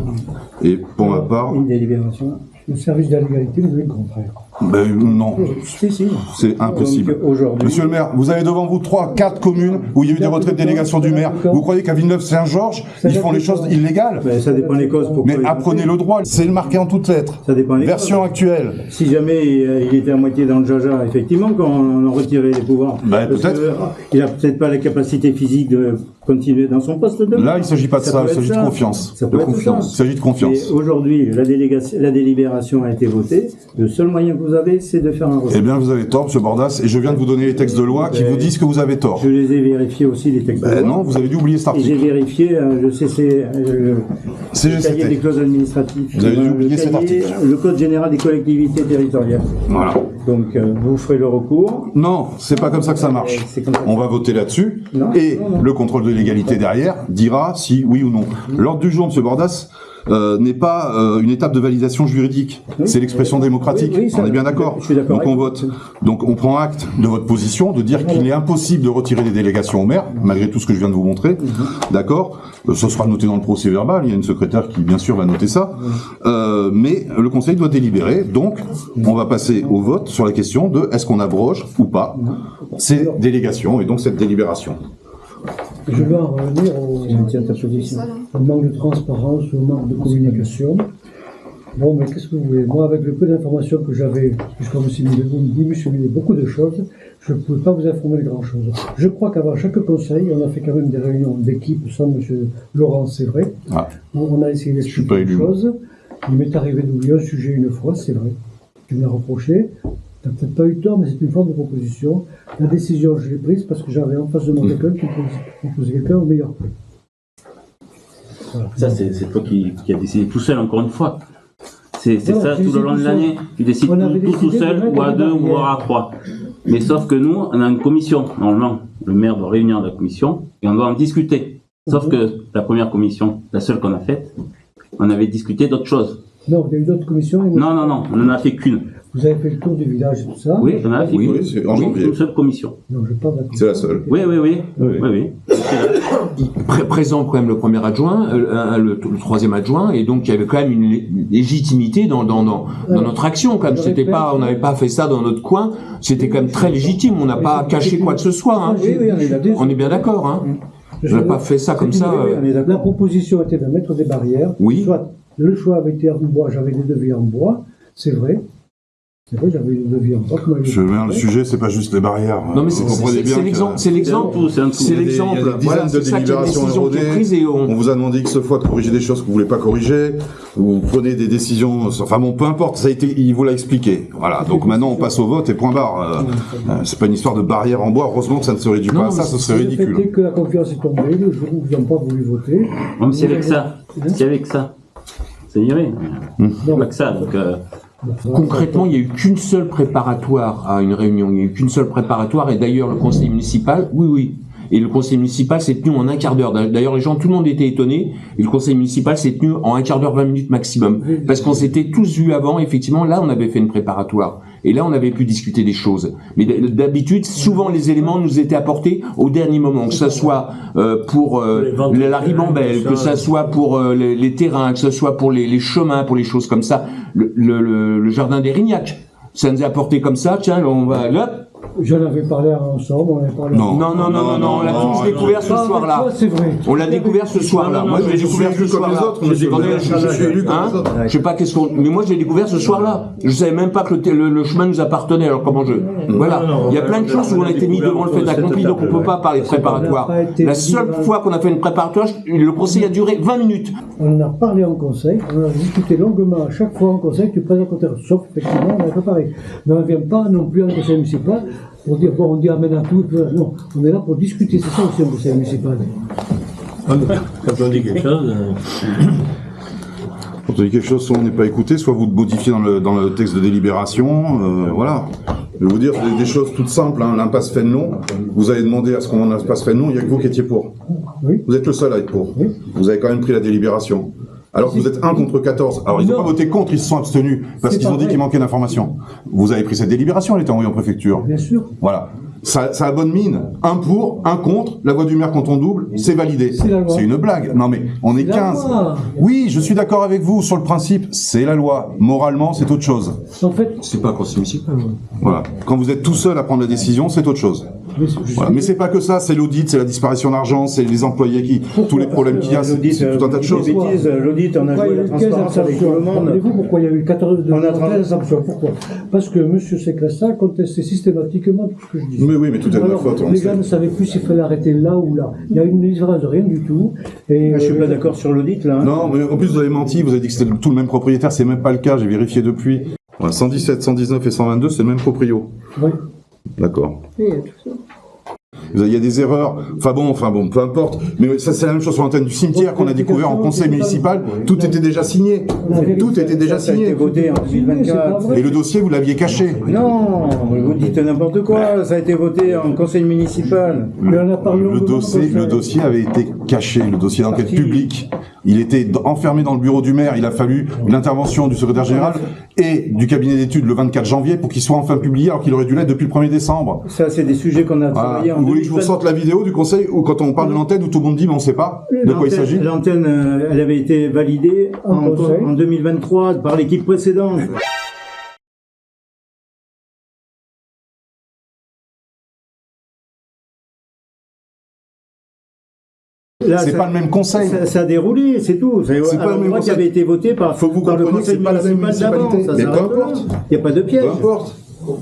Et pour ma part, Une délibération. Le service de la légalité, vous avez le contraire. ben non, Si. c'est impossible. Donc, aujourd'hui, Monsieur le maire, vous avez devant vous 3-4 communes où il y a eu des retraits de délégation du maire. Vous croyez qu'à Villeneuve-Saint-Georges, ils font les choses illégales? ben, ça dépend des causes. Pourquoi Mais ils ont apprenez fait. le droit, c'est marqué en toutes lettres. Ça dépend des Version causes. actuelle. Si jamais il était à moitié dans le jaja, effectivement, quand on en retirait les pouvoirs. Ben, Parce peut-être. que, il a peut-être pas la capacité physique de continuer dans son poste de Là, il ne s'agit pas de ça, peut il être s'agit de ça. confiance. Ça peut être ça. Il s'agit de confiance. Et aujourd'hui, la délibération a été votée. Le seul moyen que vous avez, c'est de faire un recours. Eh bien, vous avez tort, monsieur Bordas, et je viens de vous donner les textes de loi qui vous disent que vous avez tort. Je les ai vérifiés aussi, les textes de Ben loi. non, vous avez dû oublier cet Et j'ai article. vérifié le CC, le CGCT. cahier des clauses administratives. Vous avez dû oublier le cet cahier, article. Le code général des collectivités territoriales. Voilà. Donc, vous ferez le recours. Non, c'est pas comme ça que ça marche. C'est comme ça. On va voter là-dessus, Non, et non. le contrôle de légalité derrière dira si oui ou non. L'ordre du jour, monsieur Bordas, n'est pas une étape de validation juridique. Oui. C'est l'expression démocratique. Oui, ça, on est bien d'accord. je suis d'accord Donc on avec vote. Donc on prend acte de votre position, de dire qu'il est impossible de retirer des délégations au maire, malgré tout ce que je viens de vous montrer. D'accord. Ce sera noté dans le procès verbal. Il y a une secrétaire qui, bien sûr, va noter ça. Mais le Conseil doit délibérer. Donc, on va passer au vote sur la question de est-ce qu'on abroge ou pas ces délégations et donc cette délibération. Je vais en revenir Tiens, ta position. au manque de transparence, au manque de communication. Bon, mais qu'est-ce que vous voulez? Moi, avec le peu d'informations que j'avais, puisqu'on me dimensionnait beaucoup de choses, je ne pouvais pas vous informer de grand-chose. Je crois qu'avant chaque conseil, on a fait quand même des réunions d'équipe sans M. Laurent, c'est vrai. Ah. On a essayé suis d'expliquer pas les élu, choses. Il m'est arrivé d'oublier un sujet une fois, c'est vrai. Tu me l'as reproché. Tu n'as peut-être pas eu tort, mais c'est une forme de proposition. La décision, je l'ai prise parce que j'avais en face de moi quelqu'un qui proposait quelqu'un au meilleur prix. Voilà. Ça, c'est toi qui a décidé tout seul, encore une fois. C'est Voilà, ça, j'ai tout le long de décidé l'année. Tu décides On avait tout décidé de seul, mettre ou à des deux, ou barrières. à trois. Mais sauf que nous, on a une commission. Normalement, le maire doit réunir la commission et on doit en discuter. Sauf que la première commission, la seule qu'on a faite, on avait discuté d'autres choses. Non, il y a eu d'autres commissions. et Non, on n'en a fait qu'une. Vous avez fait le tour du village et tout ça. Oui, on en a fait Oui, qu'une. c'est en janvier. Une seule commission. Non, je parle de la C'est la seule. Oui. Présent quand même le premier adjoint, le troisième adjoint, et donc il y avait quand même une légitimité dans notre action. Quand même, c'était pas, on n'avait pas fait ça dans notre coin. C'était quand même très légitime. On n'a pas caché quoi que ce soit. Hein. Oui, on est d'accord. On est bien d'accord. Hein. On n'a pas fait ça comme ça. On est La d'accord. proposition était de mettre des barrières. Oui. Soit le choix avait été en bois, j'avais des devis en bois, c'est vrai. C'est vrai, j'avais une devis en pas. Le sujet, c'est pas juste les barrières. Non, mais Vous comprenez bien c'est que- l'exemple. C'est l'exemple. Il y a des Voilà, dizaines c'est de ça qu'il y a délibérations décision qui est erronées. prise et On vous a demandé X fois de corriger des choses que vous voulez pas corriger. Vous prenez des décisions. Enfin bon, peu importe. Ça a été. Il vous l'a expliqué. Voilà. Donc maintenant, on passe au vote et point barre. C'est pas une histoire de barrière en bois. Heureusement que ça ne se réduit pas à ça. Ce serait Le fait est ridicule. que la confiance est tombée, le jour où vous n'avez pas voulu voter. Même si avec ça, si avec ça, ça irait. Pas que ça, donc. Concrètement, il n'y a eu qu'une seule préparatoire à une réunion. Il n'y a eu qu'une seule préparatoire et d'ailleurs le conseil municipal, oui. Et le conseil municipal s'est tenu en un quart d'heure. D'ailleurs, tout le monde était étonné. Et le conseil municipal s'est tenu en un quart d'heure, 20 minutes maximum. Parce qu'on s'était tous vus avant. Effectivement, là, on avait fait une préparatoire. Et là, on avait pu discuter des choses. Mais d'habitude, souvent, les éléments nous étaient apportés au dernier moment. Que ce soit pour la ribambelle, que ce soit pour les terrains, que ce soit pour les chemins, pour les choses comme ça. Le jardin des Rignac, ça nous est apporté comme ça. Tiens, on va... Hop. J'en avais parlé ensemble, on avait parlé. Non, on l'a tous découvert ce soir-là. C'est vrai. On l'a découvert ce soir-là. Moi, je l'ai découvert ce soir-là. Je suis élu comme les autres. Je sais pas qu'est-ce qu'on. Mais moi, je l'ai découvert ce soir-là. Je savais même pas que le chemin nous appartenait. Alors comment je. Voilà. Il y a plein de choses où on a été mis devant le fait accompli, donc on peut pas parler de préparatoire. La seule fois qu'on a fait une préparatoire, le conseil a duré 20 minutes. On en a parlé en conseil, on a discuté longuement à chaque fois en conseil, tu présentes ton terrain. Sauf, effectivement, on a préparé. Mais on ne vient pas non plus en conseil municipal pour dire, bon, on dit amène à tout. Non, on est là pour discuter, c'est ça aussi un conseil municipal. Quand on dit quelque chose. Quand on dit quelque chose, soit on n'est pas écouté, soit vous modifiez dans le texte de délibération. Voilà. Je vais vous dire, des choses toutes simples. Hein. L'impasse Fénelon, vous avez demandé à ce qu'on impasse Fénelon, il n'y a que vous qui étiez pour. Oui. Vous êtes le seul à être pour. Oui. Vous avez quand même pris la délibération. Alors que vous êtes 1 contre 14. Alors ils n'ont pas voté contre, ils se sont abstenus parce qu'ils ont dit qu'il manquait d'informations. Vous avez pris cette délibération, elle était envoyée en préfecture. Bien sûr. Voilà. Ça a bonne mine. 1 pour, 1 contre, la voix du maire quand on double, c'est validé. C'est une blague. Non mais, on est 15. Oui, je suis d'accord avec vous sur le principe, c'est la loi. Moralement, c'est autre chose. En fait, C'est pas un conseil municipal. Voilà. Quand vous êtes tout seul à prendre la décision, c'est autre chose. Voilà. Mais c'est pas que ça, c'est l'audit, c'est la disparition d'argent, c'est les employés tous les problèmes qu'il y a, c'est tout un tas de choses. L'audit, on a joué la transparence avec tout le monde. Rappelez-vous pourquoi il y a eu 14 abstentions. Pourquoi? Parce que M. Sécressa contestait systématiquement tout ce que je disais. Oui, mais tout est de ma faute. Les gars ne savaient plus s'il fallait arrêter là ou là. Il y a une différence de rien du tout. Et Je suis pas d'accord sur l'audit, là. Non, mais en plus vous avez menti, vous avez dit que c'était tout le même propriétaire, c'est même pas le cas, j'ai vérifié depuis. Voilà, 117, 119 et 122, c'est le même proprio. Oui. D'accord. Oui, il y a tout ça. Il y a des erreurs, enfin bon, peu importe. Mais ça, c'est la même chose sur l'antenne du cimetière qu'on a découvert en conseil municipal. Tout était déjà signé. Tout était déjà Ça a été signé. voté en 2024. Et le dossier, vous l'aviez caché. Non, vous dites n'importe quoi. Ça a été voté en conseil municipal. Mais on a parlé Le longuement dossier, de le dossier avait été caché, le dossier d'enquête publique. Il était enfermé dans le bureau du maire. Il a fallu l'intervention du secrétaire général et du cabinet d'études le 24 janvier pour qu'il soit enfin publié alors qu'il aurait dû l'être depuis le 1er décembre. Ça, c'est des sujets qu'on a travaillé en Vous voulez que je vous sorte la vidéo du conseil ou quand on parle de l'antenne où tout le monde dit mais on sait pas de quoi il s'agit? L'antenne, elle avait été validée en 2023 par l'équipe précédente. Là, C'est pas le même conseil. Ça a déroulé, c'est tout. C'est pas le même qui conseil. avait été voté par Faut que vous par le compreniez que conseil c'est pas la même municipal d'avant. municipalité. Ça Mais peu s'arrête là. importe. Il n'y a pas de piège. Peu importe.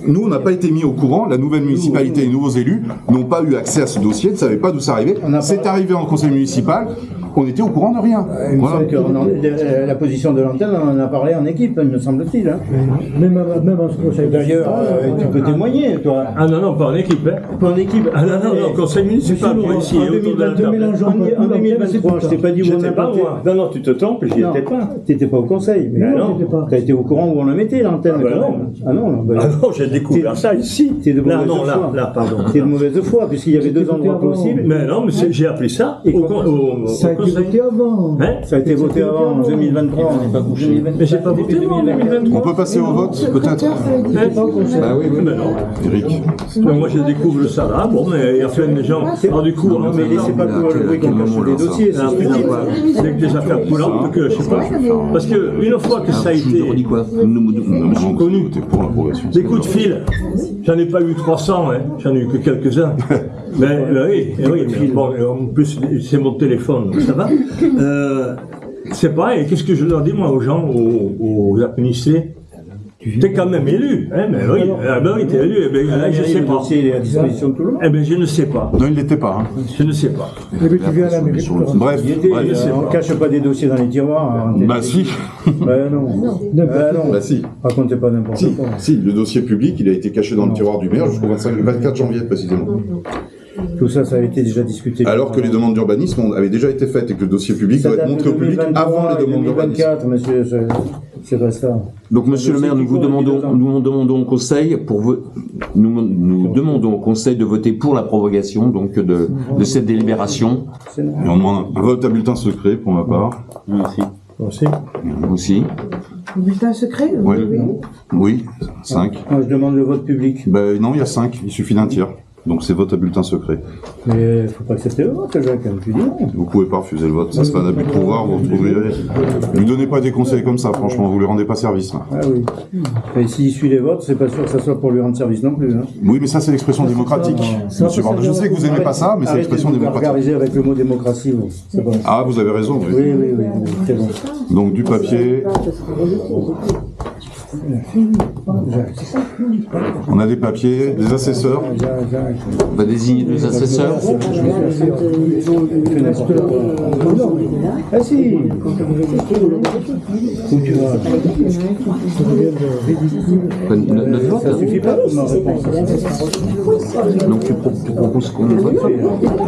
Nous, on n'a pas été mis au courant, la nouvelle municipalité et les nouveaux élus n'ont pas eu accès à ce dossier, ne savaient pas d'où ça arrivait. C'est arrivé en conseil municipal, on était au courant de rien. Il me Voilà. semble que la position de l'antenne, on en a parlé en équipe, me semble-t-il. Hein. Même en ce conseil. D'ailleurs, tu peux témoigner, toi. Ah non, pas en équipe. Hein. Pas en équipe. Ah non, conseil municipal, moi ici. En 2023, je t'ai pas dit où on J'étais a pas, planté. moi. Non, tu te trompes, j'y étais pas. T'étais pas au conseil. Mais Non, t'étais pas. T'as été au courant où on la mettait, l'antenne. Ah, bah quand non. même. Ah non, bah, Ah non, j'ai découvert ça ici. T'es de mauvaise foi. Là, pardon. T'es de mauvaise foi, puisqu'il y avait deux endroits possibles. Mais non, mais j'ai appris ça au Ça a été conseil. voté avant. Hein? Ça a été voté avant, en 2023. On n'est pas couché. Mais j'ai pas voté moi en 2023. On peut passer au vote, peut-être? Bah oui, mais non. Eric. Mais moi, je découvre ça là. Bon, mais il y a plein de gens. Alors, du coup, Non, mais laissez pas tout le bruit qu'on cache sur les dossiers. Ah, putain, quoi. C'est que des affaires coulantes que je sais pas. Parce que une fois que ça a été. On dit quoi? Connu. T'es pour l'approbation. Des coups de fil, j'en ai pas eu 300, hein. J'en ai eu que quelques-uns. Mais oui, mais bon, en plus c'est mon téléphone, donc ça va. C'est pareil, qu'est-ce que je leur dis moi aux gens, aux administrés? T'es quand même élu, hein, mais oui, t'es élu, eh ben, là, je sais Le pas. dossier il est à disposition de tout le monde. Eh ben, je ne sais pas. Non, il l'était pas. Hein. Je ne sais pas. Et puis tu viens à la mairie. Bref, On ne cache pas des dossiers dans les tiroirs. Hein, bah si, non. bah si. Racontez pas n'importe Si, quoi. si, le dossier public, il a été caché dans le tiroir du maire jusqu'au 24 janvier précisément. Tout ça, ça a été déjà discuté. Alors que les demandes d'urbanisme avaient déjà été faites et que le dossier public doit être montré au public avant les demandes d'urbanisme. 2024, monsieur, c'est pas ça. Donc, monsieur le maire, nous demandons au conseil nous demandons au conseil de voter pour la prorogation donc de cette délibération. Et on demande un vote à bulletin secret pour ma part. Merci. Aussi. Bulletin secret? Oui, 5. Moi, je demande le vote public. Ben non, il y a 5, il suffit d'un tiers. Donc c'est vote à bulletin secret. Mais il ne faut pas accepter le vote, Jacques, tu dis non. Vous pouvez pas refuser le vote, ça serait un abus de pouvoir, vous retrouverez. Ne lui donnez pas des conseils comme ça, franchement, vous lui rendez pas service. Là. Ah oui. Et s'il suit les votes, c'est pas sûr que ça soit pour lui rendre service non plus. Hein. Oui, mais ça c'est l'expression démocratique. Monsieur Bordel, je sais que vous aimez pas ça, mais c'est l'expression démocratique. Arrêtez de avec le mot démocratie, vous. C'est bon. Ah, vous avez raison, oui. Oui, c'est bon. Donc du papier. On a des papiers, des assesseurs. On va désigner deux assesseurs. Ah si. Où tu vas? Notre vote. Ça suffit pas comme réponse. Donc tu proposes qu'on vote.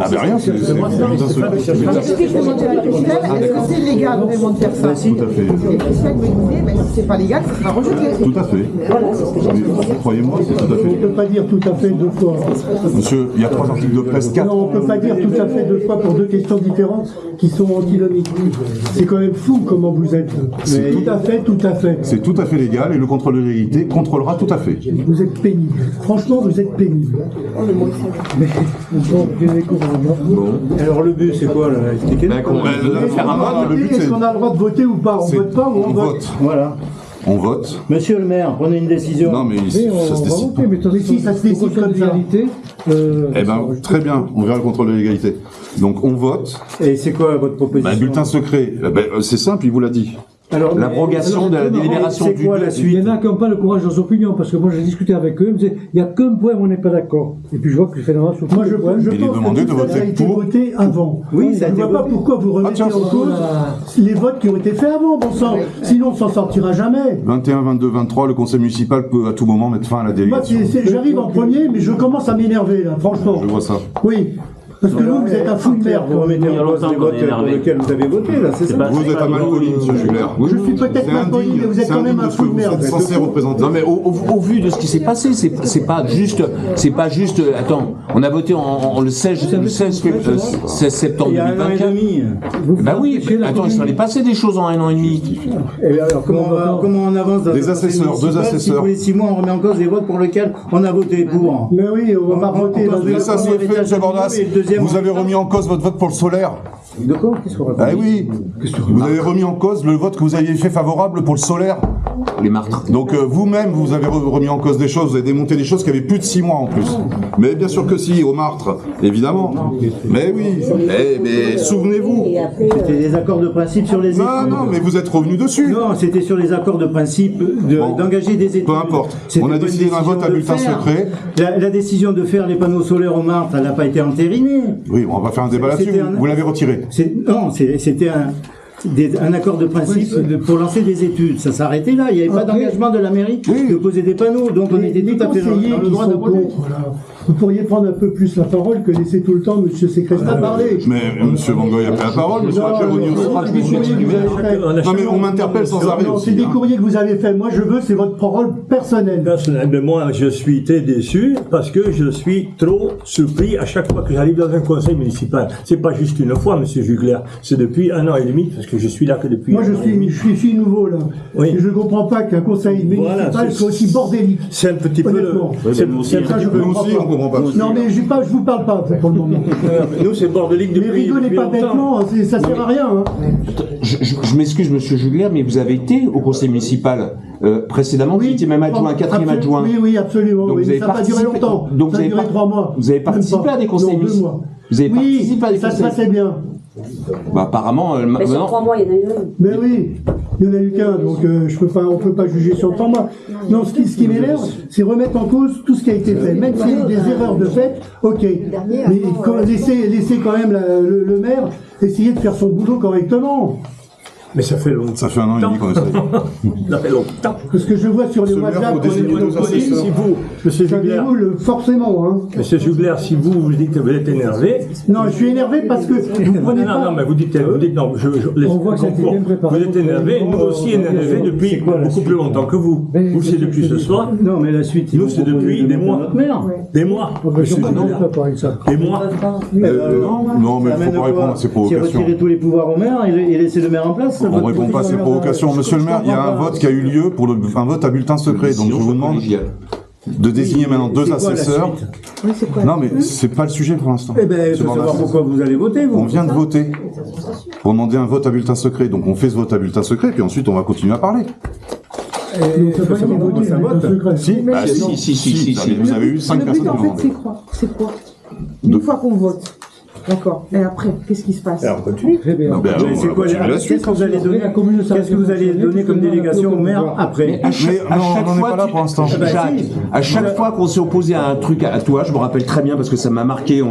Ah ben rien, c'est bulletin secret. Est-ce que c'est légal vraiment de faire ça? Tout à fait. Et Christian me disait, ben, si c'est pas légal, ça sera rejeté. Tout à fait. Croyez-moi, c'est tout à On fait. ne peut pas dire tout à fait deux fois. Monsieur, il y a 3 articles de presse, 4. Non, on ne peut pas dire tout à fait deux fois pour deux questions différentes qui sont antinomiques. C'est quand même fou comment vous êtes. C'est Tout à fait, tout à fait. C'est tout à fait légal et le contrôle de légalité contrôlera tout à fait. Vous êtes pénible. Franchement, vous êtes pénible. Mais bon, Alors le but, c'est quoi là? Expliquez-nous. Faire un vote, le but est-ce c'est. qu'on a le droit de voter ou pas? On c'est- vote pas ou on vote? vote. Voilà. On vote. Monsieur le maire, prenez une décision. Non, mais ça se décide pas. Mais si ça se décide comme ça. Eh ben, très bien, on verra le contrôle de légalité. Donc, on vote. Et c'est quoi votre proposition? Bah, bulletin secret. C'est simple, il vous l'a dit. Alors, L'abrogation de la délibération c'est du quoi la Il y suite? en a qui n'ont pas le courage dans leurs opinions, parce que moi j'ai discuté avec eux, ils me disaient, il n'y a qu'un point où on n'est pas d'accord. Et puis je vois que finalement, sur tous Moi, les points, je Il est pense demandé que de tout ça voter a été pour. voté avant. Oui, ça a je ne été vois pas voté. pourquoi vous remettez tiens, en cause les votes qui ont été faits avant, bon sang. Sinon, on ne s'en sortira jamais. 21, 22, 23, le conseil municipal peut à tout moment mettre fin à la Moi, délégation. j'arrive en premier, mais je commence à m'énerver, là, franchement. Je vois ça. Oui. Parce que vous êtes un fou de merde. Vous remettez en cause les votes pour lesquels vous avez voté, là, c'est ça? Vous êtes à Malpoli, monsieur Jugler. Je suis peut-être mal poli, mais vous êtes quand même un fou de merde. Vous êtes censé représenter. Non mais au vu de ce qui s'est passé, c'est pas juste. Attends, on a voté le 16 septembre Il y a un an et 2024. demi. Bah oui. Attends, il s'en est passé des choses en un an et demi. Et alors, comment on avance dans Des le conseil assesseurs, municipal deux assesseurs. Si tous les 6 mois, on remet en cause les votes pour lesquels on a voté pour. Mais oui, on va pas voter. Mais ça se fait, monsieur Bordas. Vous avez remis en cause votre vote pour le solaire. De quoi? Qu'est-ce qu'on Ah oui. Vous avez remis en cause le vote que vous aviez fait favorable pour le solaire. Les martres. Donc vous-même, vous avez remis en cause des choses, vous avez démonté des choses qui avaient plus de 6 mois en plus. Mais bien sûr que si, au martre, évidemment. Mais oui, mais souvenez-vous. C'était des accords de principe sur les études. Non, mais vous êtes revenu dessus. Non, c'était sur les accords de principe Bon. d'engager des études. Peu importe. C'était On a pas décidé une d'un vote à décision bulletin de faire. secret. La décision de faire les panneaux solaires au Martre, elle n'a pas été entérinée. Oui, on va faire un débat là-dessus. C'était un- Vous l'avez retiré. Non, c'était un accord de principe pour lancer des études. Ça s'arrêtait là. Il n'y avait pas Après- d'engagement de la mairie de poser des panneaux. Donc on était Les tout à fait dans conseillers le qui droit sont de voter. contre, là, vous pourriez prendre un peu plus la parole que laisser tout le temps M. Sécrestin parler. Mais monsieur Van Gogh a pris la parole, monsieur Non, Racheroni aussi. c'est des courriers que vous avez fait. Non mais on m'interpelle sans arrêt Non, aussi. c'est des hein. courriers que vous avez fait. Moi, je veux, c'est votre parole personnelle. Personnel, mais moi je suis très déçu parce que je suis trop surpris à chaque fois que j'arrive dans un conseil municipal. C'est pas juste une fois, monsieur Jugler, c'est depuis 1 an et demi, parce que je suis là que depuis Moi, je suis nouveau, là. Oui. Et je ne comprends pas qu'un conseil municipal Voilà, soit aussi bordélique. C'est un petit peu le. Honnêtement. C'est nous c'est un aussi, petit je peu- Nous comprends aussi, pas. on comprend pas. Non, mais je vous parle pas pour le moment. Nous, c'est bordélique Mais depuis. rigolez depuis pas longtemps. bêtement, ça sert à rien. Hein. Je m'excuse, monsieur Jugler, mais vous avez été au conseil municipal précédemment, vous étiez même adjoint, 4e adjoint. Oui, absolument. Donc Oui, vous mais avez ça n'a pas duré participé- longtemps. donc ça vous a avez duré 3 mois. Vous avez Même participé pas. à des conseils Non, 2 municipaux. mois. Vous avez Oui, participé à des ça se conseils. passait bien. Bah, apparemment, Mais sur maintenant. 3 mois, il y en a eu un. Mais oui. Il n'y en a eu qu'un, donc on peut pas juger sur le temps. Moi, non, ce qui m'énerve, c'est remettre en cause tout ce qui a été fait. Même s'il y a eu des erreurs de fait, ok. Mais laissez quand même le maire essayer de faire son boulot correctement. Mais ça fait longtemps. Ça fait 1 an et demi qu'on essaye. Ça fait longtemps. Parce que je vois sur les WhatsApp, Si vous, Monsieur ça Jugler, déroule forcément. Hein. Monsieur Jugler, si vous dites que vous êtes énervé. Non, je suis énervé parce que vous prenez pas. Non, mais vous dites non, On voit que ça a été bien préparé. vous êtes énervé, nous aussi énervés depuis beaucoup plus longtemps que vous. Vous, c'est depuis ce soir. Non, mais la suite, Nous, c'est depuis des mois. Des mois. Monsieur Jugler. Des mois. Non, mais il ne faut pas répondre à ces provocations. Retirer tous les pouvoirs au maire et laisser le maire en place. On ne répond pas à ces provocations. Monsieur le maire, il y a un vote qui a eu lieu pour un vote à bulletin secret. Donc je vous demande de désigner maintenant 2 assesseurs. Non, mais c'est pas le sujet pour l'instant. Eh bien, il faut savoir pourquoi vous allez voter, vous. On vient de voter pour demander un vote à bulletin secret. Donc on fait ce vote à bulletin secret, puis ensuite on va continuer à parler. Il faut savoir pourquoi ça vote. Si, si. Vous avez eu 5 Le personnes but, qui en l'ont fait, demandé. c'est quoi Une fois qu'on vote, d'accord. Et après, qu'est-ce qui se passe? Alors, on continue. Très bien. C'est quoi qu'est-ce que vous allez donner comme délégation au maire après? Mais à chaque on n'en est fois, pas là pour l'instant. Jacques, à chaque fois qu'on s'est opposé à un truc à toi, je me rappelle très bien parce que ça m'a marqué.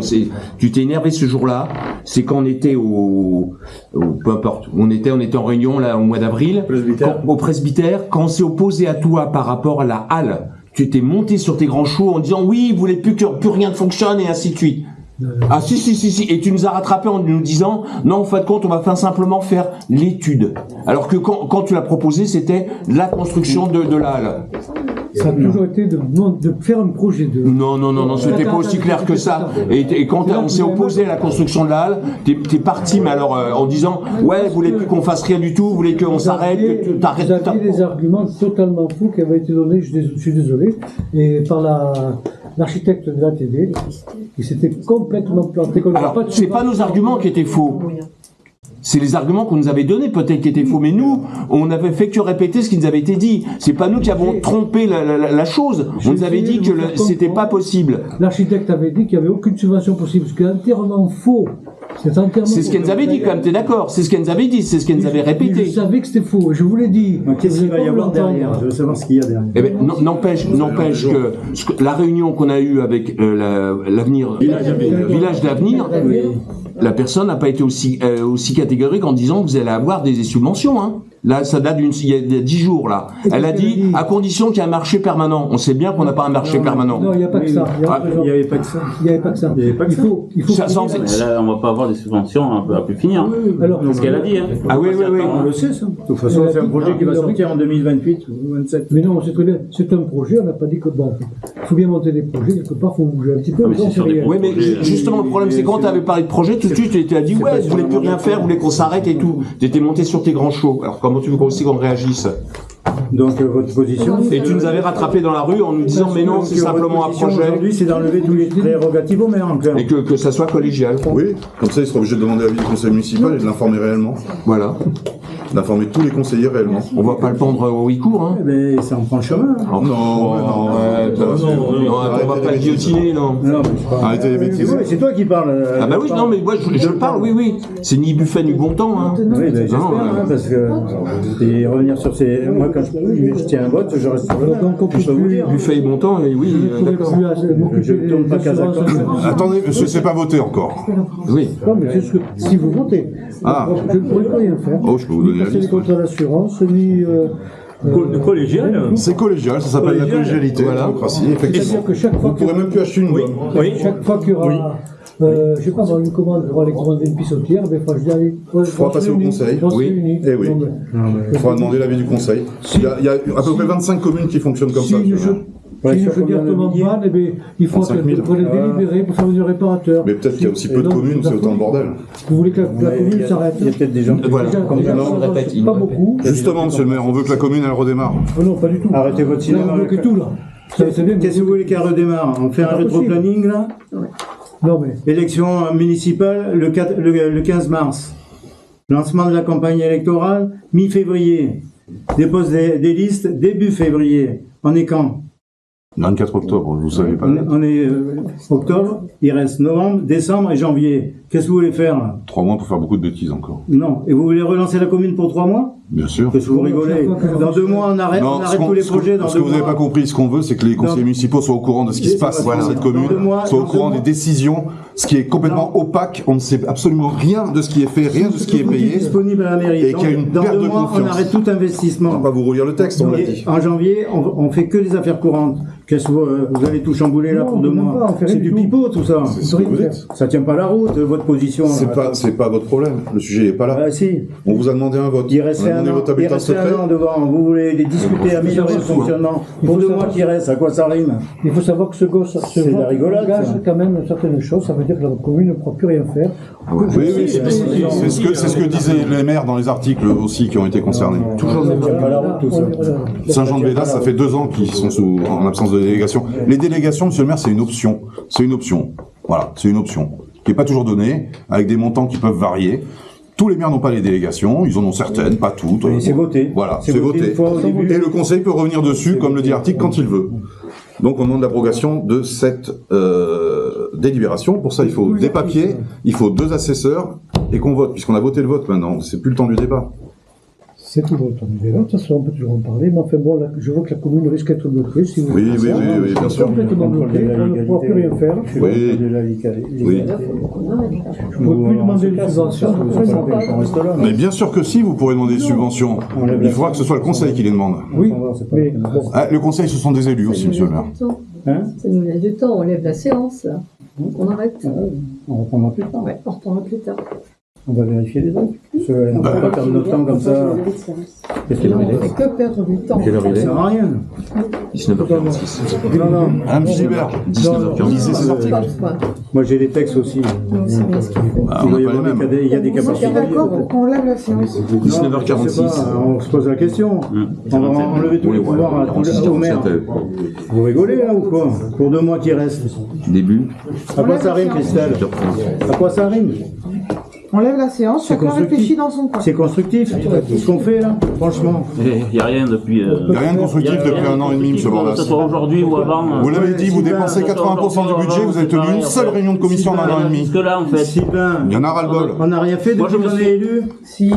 Tu t'es énervé ce jour-là. C'est quand on était peu importe. On était en réunion là au mois d'avril, au presbytère. Quand on s'est opposé à toi par rapport à la halle, tu t'es monté sur tes grands chevaux en disant oui, vous voulez plus que plus rien ne fonctionne et ainsi de suite. Ah si, et tu nous as rattrapé en nous disant non, en fin de compte on va simplement faire l'étude. Alors que quand tu l'as proposé, c'était la construction de la halle. Ça a toujours été de faire un projet de... Non, c'était pas aussi clair que ça. Et quand on s'est opposé à la construction de la halle, t'es parti, mais alors en disant ouais, vous voulez plus qu'on fasse rien du tout, vous voulez qu'on s'arrête, que tu t'arrêtes. Vous aviez des arguments totalement fous qui avaient été donnés, je suis désolé, et par l'architecte de l'ATD, qui s'était complètement planté. Alors, c'est pas nos arguments qui étaient faux. C'est les arguments qu'on nous avait donnés peut-être qui étaient faux, mais nous, on avait fait que répéter ce qui nous avait été dit. C'est pas nous qui avons trompé la chose. On nous avait dit que c'était pas possible. L'architecte avait dit qu'il n'y avait aucune subvention possible, ce qui est entièrement faux. C'est ce qu'elle nous avait dit quand même, t'es d'accord? C'est ce qu'elle nous avait dit, c'est ce qu'elle nous avait répété. Je savais que c'était faux, je vous l'ai dit. Qu'est-ce qu'il va y avoir derrière? Je veux savoir ce qu'il y a derrière. Eh ben, n'empêche que la réunion qu'on a eue avec l'avenir, Village d'Avenir, la personne n'a pas été aussi catégorique en disant que vous allez avoir des subventions. Hein. Là, ça date il y a 10 jours, là. Elle a dit, à condition qu'il y ait un marché permanent. On sait bien qu'on n'a pas un marché permanent. Non, il n'y a pas que ça. Il n'y avait pas que ça. Il n'y avait pas que ça. Il faut Là, on va pas avoir des subventions à plus finir. Alors, c'est ce qu'elle a dit. Hein. Ah oui. On le sait, ça. De toute façon, c'est un projet qui va sortir en 2028 ou 2027. Mais non, c'est très bien. C'est un projet, on n'a pas dit que bon. Il faut bien monter des projets, quelque part, il faut bouger un petit peu. Oui, mais justement, le problème, c'est quand tu avais parlé de projet, tout de suite, tu as dit, ouais, vous voulez plus rien faire, vous voulez qu'on s'arrête et tout. Tu étais monté sur tes grands chevaux. Alors, comment tu veux aussi qu'on réagisse? Donc, votre position. Et tu nous avais rattrapé dans la rue en nous disant, mais non, c'est simplement un projet. Aujourd'hui, c'est d'enlever tous les prérogatives au maire, en clair. Et que ça soit collégial. Oui, comme ça il sera obligé de demander l'avis du conseil municipal et de l'informer réellement. Voilà. D'informer tous les conseillers réellement. On va pas le pendre au court, hein. Mais ça en prend le chemin. Non, on va pas le guillotiner, non. Arrêtez les bêtises. C'est toi qui parles. Ah bah oui, non, mais moi je parle, oui. C'est ni buffet ni bon temps, hein. Oui, j'espère, parce que et revenir sur ces. Moi, quand je tiens un vote, je reste sur le. Donc, on peut plus. Buffet et bon temps, oui, d'accord. Je ne tourne pas Kazakh. Attendez, monsieur, c'est pas voté encore. Oui. Non, mais c'est ce que. Si vous votez, je ne pourrais pas rien faire. Oh, je peux vous donner la C'est les liste. contrats d'assurance, ni. Collégial. C'est collégial, ça s'appelle la collégialité, la démocratie, effectivement. C'est-à-dire que chaque fois Vous pourrez même plus acheter une gomme. Oui. Chaque fois qu'il y aura. Je sais pas, dans une commande, il y aura les commandes d'une pissotière, mais je dis allez. Il faudra passer au conseil. Oui. Eh oui. Il faudra demander l'avis du conseil. Il y a à peu près 25 communes qui fonctionnent comme ça. Si une chaudière tombe en panne, eh bien, il faut qu'elle délibérer pour faire venir le réparateur. Mais peut-être qu'il y a aussi peu de communes, c'est autant de bordel. Vous voulez que la commune s'arrête? Il y a peut-être des gens qui. Voilà. Pas beaucoup. Justement, monsieur le maire, on veut que la commune, elle redémarre. Non, pas du tout. Arrêtez votre cinéma. On bloque tout, là. Qu'est-ce que vous voulez qu'elle redémarre? On fait un rétro-planning, là? Non, mais. Élection municipale le 15 mars. Lancement de la campagne électorale, mi-février. Dépose des listes début février. On est quand? 24 octobre, vous savez pas. On est octobre, il reste novembre, décembre et janvier. Qu'est-ce que vous voulez faire là? 3 mois pour faire beaucoup de bêtises encore. Non. Et vous voulez relancer la commune pour 3 mois? Bien sûr. Qu'est-ce que vous rigolez? Dans 2 mois, on arrête, Non, tous les projets. Dans ce que vous n'avez pas compris, ce qu'on veut, c'est que les conseillers municipaux soient au courant de ce qui se passe dans cette commune, soient au courant des décisions, ce qui est complètement opaque. On ne sait absolument rien de ce qui est fait, rien de ce qui est payé. Disponible à la mairie. Et qu'il y a une perte de confiance. On arrête tout investissement. On va pas vous relire le texte, on l'a dit. En janvier, on fait que des affaires courantes. Qu'est-ce que vous allez tout chambouler là pour 2 mois? C'est du pipeau tout ça. Ça tient pas la route, votre position. C'est pas votre problème. Le sujet est pas là. Ah si. On vous a demandé un vote. Il restait un an devant. Vous voulez les discuter, améliorer le fonctionnement. Pour 2 mois qui restent, à quoi ça rime? Il faut savoir que ce gosse engage quand même certaines choses. Ça veut dire que la commune ne pourra plus rien faire. Oui, c'est ce que disaient les maires dans les articles aussi qui ont été concernés. Toujours ne tient pas la route tout ça. Saint-Jean-de-Bédas, ça fait 2 ans qu'ils sont en absence de délégation. Les délégations, monsieur le maire, c'est une option. C'est une option. Voilà, c'est une option. Qui n'est pas toujours donnée, avec des montants qui peuvent varier. Tous les maires n'ont pas les délégations, ils en ont certaines, pas toutes. Et c'est voté. Voilà, c'est voté. Et le conseil peut revenir dessus, comme le dit l'article, quand il veut. Donc on demande l'abrogation de cette délibération. Pour ça, il faut des papiers, il faut 2 assesseurs, et qu'on vote, puisqu'on a voté le vote maintenant. C'est plus le temps du débat. C'est toujours le temps du débat. De toute façon, on peut toujours en parler. Mais enfin bon, là, je vois que la commune risque d'être bloquée. Si vous oui, bien sûr. Complètement bloquée, on ne pourra plus rien faire. Oui. Je ne pourrais plus demander une subvention. Mais bien sûr que si, vous pourrez demander des subventions. Il faudra que ce soit le conseil qui les demande. Oui, mais le conseil, ce sont des élus aussi, monsieur le maire. Ça nous laisse du temps, on lève la séance. On arrête. On reprendra plus tard. Ouais, on reprendra plus tard. On va vérifier les autres. On ne va pas perdre notre temps comme ça. Qu'est-ce qu'il On ne fait que perdre du temps. Quelle heure il Ça est sert à rien. 19h46. Non. Madame Gilbert, 19h46. lisez ces articles. Moi j'ai les textes aussi. Nous aussi, bien ce qu'il faut. Ah, on n'a pas les mêmes. Il y a des Moi, je capacités. suis d'accord pour qu'on lève la séance. 19h46. On se pose la question. On va enlever tous les pouvoirs au maire. Vous rigolez là ou quoi? Pour 2 mois qui restent. Début. À quoi ça rime, Christelle? À quoi ça rime? On lève la séance, chacun réfléchit dans son coin. C'est constructif, ce qu'on fait là, franchement. Il n'y a rien depuis. Il n'y a rien de constructif depuis 1 an et demi, monsieur Bordas. Que ce soit aujourd'hui ou avant. Vous l'avez dit, vous dépensez 80% du budget, vous avez tenu une seule réunion de commission en 1 an et demi. Jusque là, en fait. Sylvain, Il y en a ras-le-bol. on n'a rien fait depuis qu'on est élu. Si.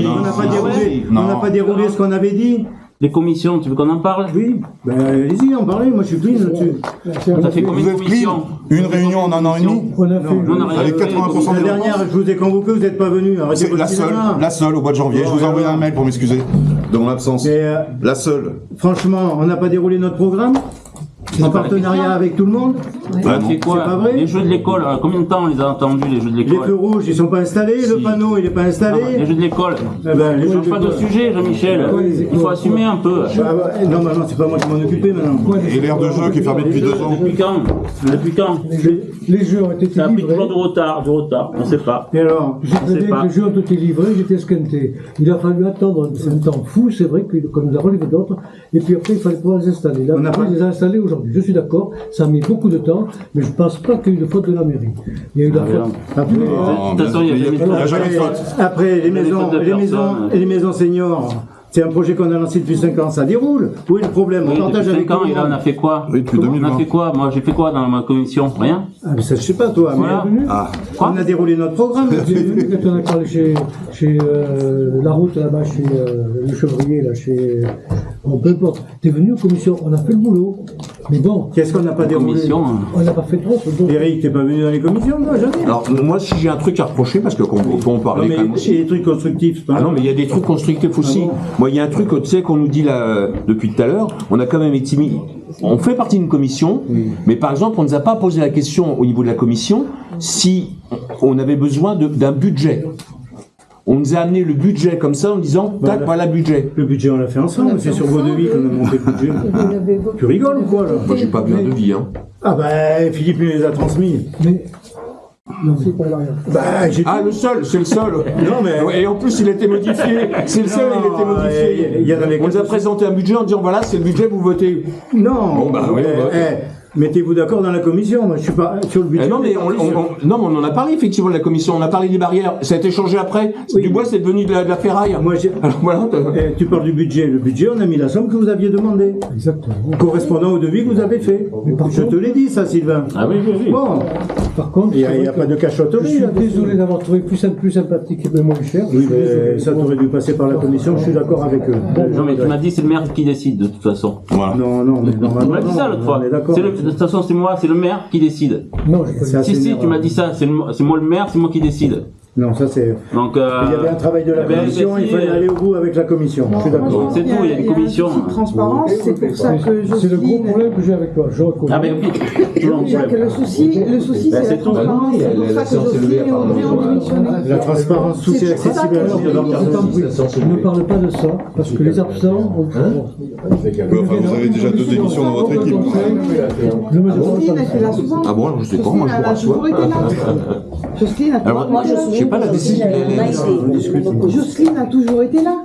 On n'a pas déroulé. On n'a pas déroulé ce qu'on avait dit. Les commissions, tu veux qu'on en parle? Oui, ben allez-y, en parlez, moi je suis clean là-dessus. On a fait combien Vous de êtes commissions? clean. Une réunion en 1 an et demi. on a fait. On n'a rien Avec fait. 80% La des dernière, je vous ai convoqué, vous n'êtes pas venu. Arrêtez C'est votre cinéma. la seule au mois de janvier. Je vous ai envoyé un mail pour m'excuser de mon absence. Mais La seule. franchement, on n'a pas déroulé notre programme en partenariat avec tout le monde. On a fait quoi? C'est pas vrai. Les jeux de l'école, combien de temps on les a entendus, les jeux de Les l'école? feux rouges, ils sont pas installés, le Si. panneau, il est pas installé. Les jeux de l'école. Eh ben, les Ne jeux change pas de sujet, Jean-Michel. Il faut assumer un peu. Normalement, c'est pas moi qui m'en occupais maintenant. Et l'aire de jeu qui est fermée depuis 2 ans. Depuis quand? Depuis quand? Les jeux ont été Ça a pris livrés. toujours du retard, on ne sait pas. Et alors, Je préviens que les jeux ont été livrés, j'étais esquinté. Il a fallu attendre un temps fou, c'est vrai qu'on nous a relevé d'autres, et puis après il fallait pouvoir les installer. Là, On n'a on pas- les a installés aujourd'hui. Je suis d'accord, ça a mis beaucoup de temps, mais je ne pense pas qu'il y ait eu de faute de la mairie. Il y a eu de la faute. après, De toute façon, il y a Il n'y a jamais de faute. après, les des maisons, fautes de personnes. les maisons seniors, c'est un projet qu'on a lancé depuis 5 ans, ça déroule. Où est le problème? On Oui, partage depuis avec 5 ans, tout le et là, on monde. a fait quoi? Oui, depuis On a 2020. fait quoi? Moi, j'ai fait quoi dans ma commission? Rien? Ah, mais ça, je sais pas, toi, mais Voilà. Ah, on a déroulé notre programme. J'ai vu quand on a parlé chez la route là-bas, chez le chevrier, là, chez. Bon, peu importe. T'es venu aux commissions, on a fait le boulot. Mais bon, Qu'est-ce qu'on n'a pas déroulé? Commission. on n'a pas fait trop. Donc, Eric, t'es pas venu dans les commissions, toi, jamais? Alors, moi, si j'ai un truc à reprocher, parce que qu'on peut en Non, parler mais quand même c'est aussi. des trucs constructifs. Ah non, mais il y a des trucs constructifs aussi. Moi, il y a un truc, tu sais, qu'on nous dit là, depuis tout à l'heure, on a quand même été mis. On fait partie d'une commission, mais par exemple, on ne nous a pas posé la question au niveau de la commission si on avait besoin d'un budget. On nous a amené le budget comme ça en disant, tac, voilà le budget. Le budget, on l'a fait ensemble, c'est sur vos devis qu'on a monté le budget. Vous l'avez voté. Tu rigoles ou quoi, là? Moi, j'ai pas vu un devis, hein. Ah ben, Philippe il les a transmis. mais. Non, c'est pas rien. Bah, j'ai Ah, le seul, c'est le seul. Non, mais- Et en plus, il a été modifié. C'est le seul, il a été modifié. il y a dans les- On nous a présenté un budget en disant, voilà, c'est le budget, vous votez. Non. Bon, bah, oui, Eh, bah, eh, Mettez-vous d'accord dans la commission. Moi, je suis pas sur le budget. Non, mais on en a parlé effectivement de la commission. On a parlé des barrières. Ça a été changé après. Oui. Du bois, c'est devenu de la ferraille. Moi, alors voilà. Tu parles du budget. Le budget, on a mis la somme que vous aviez demandée. Exactement. Correspondant au devis que vous avez fait. Je te l'ai dit, ça, Sylvain. Ah oui, oui, oui. Bon, Par contre, il n'y a pas de je cachotterie. suis là. désolé d'avoir trouvé plus sympathique et moins cher. Oui, mais ça t'aurait dû passer par la commission. Je suis d'accord avec eux. Non, mais tu m'as dit c'est le maire qui décide de toute façon. Voilà. Non, mais Tu normalement. m'as dit ça l'autre fois. On est d'accord. De toute façon, c'est moi, c'est le maire qui décide. Non, je C'est assez Si, énervant. tu m'as dit ça, c'est moi le maire, c'est moi qui décide. Non, ça c'est. Donc, Il y avait un travail de la commission, il fallait aller au bout avec la commission. Je suis d'accord. C'est tout, il y a une commission. Un souci de transparence, c'est pour ça que C'est le gros Jocelyne. problème que j'ai avec toi. Je reconnais. Ah ben oui, toujours un Jacques, problème. le souci, c'est la c'est tout. transparence. C'est pour ça que Jocelyne et Audrey ont démissionné. La transparence, tout est accessible à la vie de leur Je t'en prie, ne parle pas de ça, parce que les absents ont... Enfin, vous avez déjà 2 démissions dans votre équipe. Jocelyne, elle fait là souvent. Ah bon, je sais pas, moi je vous rassure. Jocelyne a toujours été là. Jocelyne a toujours Moi, été là. je sais pas la décision. Jocelyne a toujours été là.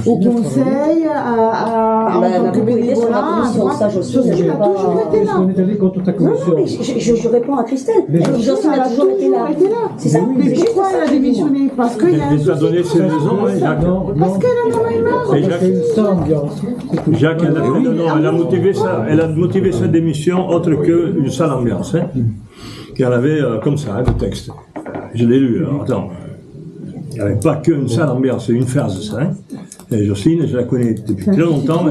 Au conseil, en La tant que mobilité sur la bénévolat, à commission, droite. ça, Jocelyne, Jocelyne je a vais pas- toujours été là. On est allé contre ta Non, non, commission. mais je réponds à Christelle. Jocelyne Jocelyne a toujours été là. C'est ça, Mais c'est juste pourquoi ça. elle a démissionné? Parce qu'il y a un Il t'a donné souci. ses raisons, hein, Jacques. Non, Parce non, qu'elle en a marre. Et parce Jacques, qu'il y a une star ambiance. C'est tout. Jacques, elle a motivé sa démission autre qu'une sale ambiance. Hein. Il y en avait comme ça, hein, le texte. Je l'ai lu, alors attends. Il n'y avait pas qu'une sale ambiance, c'est une phase, ça. Hein. Et Jocelyne, je la connais depuis très longtemps,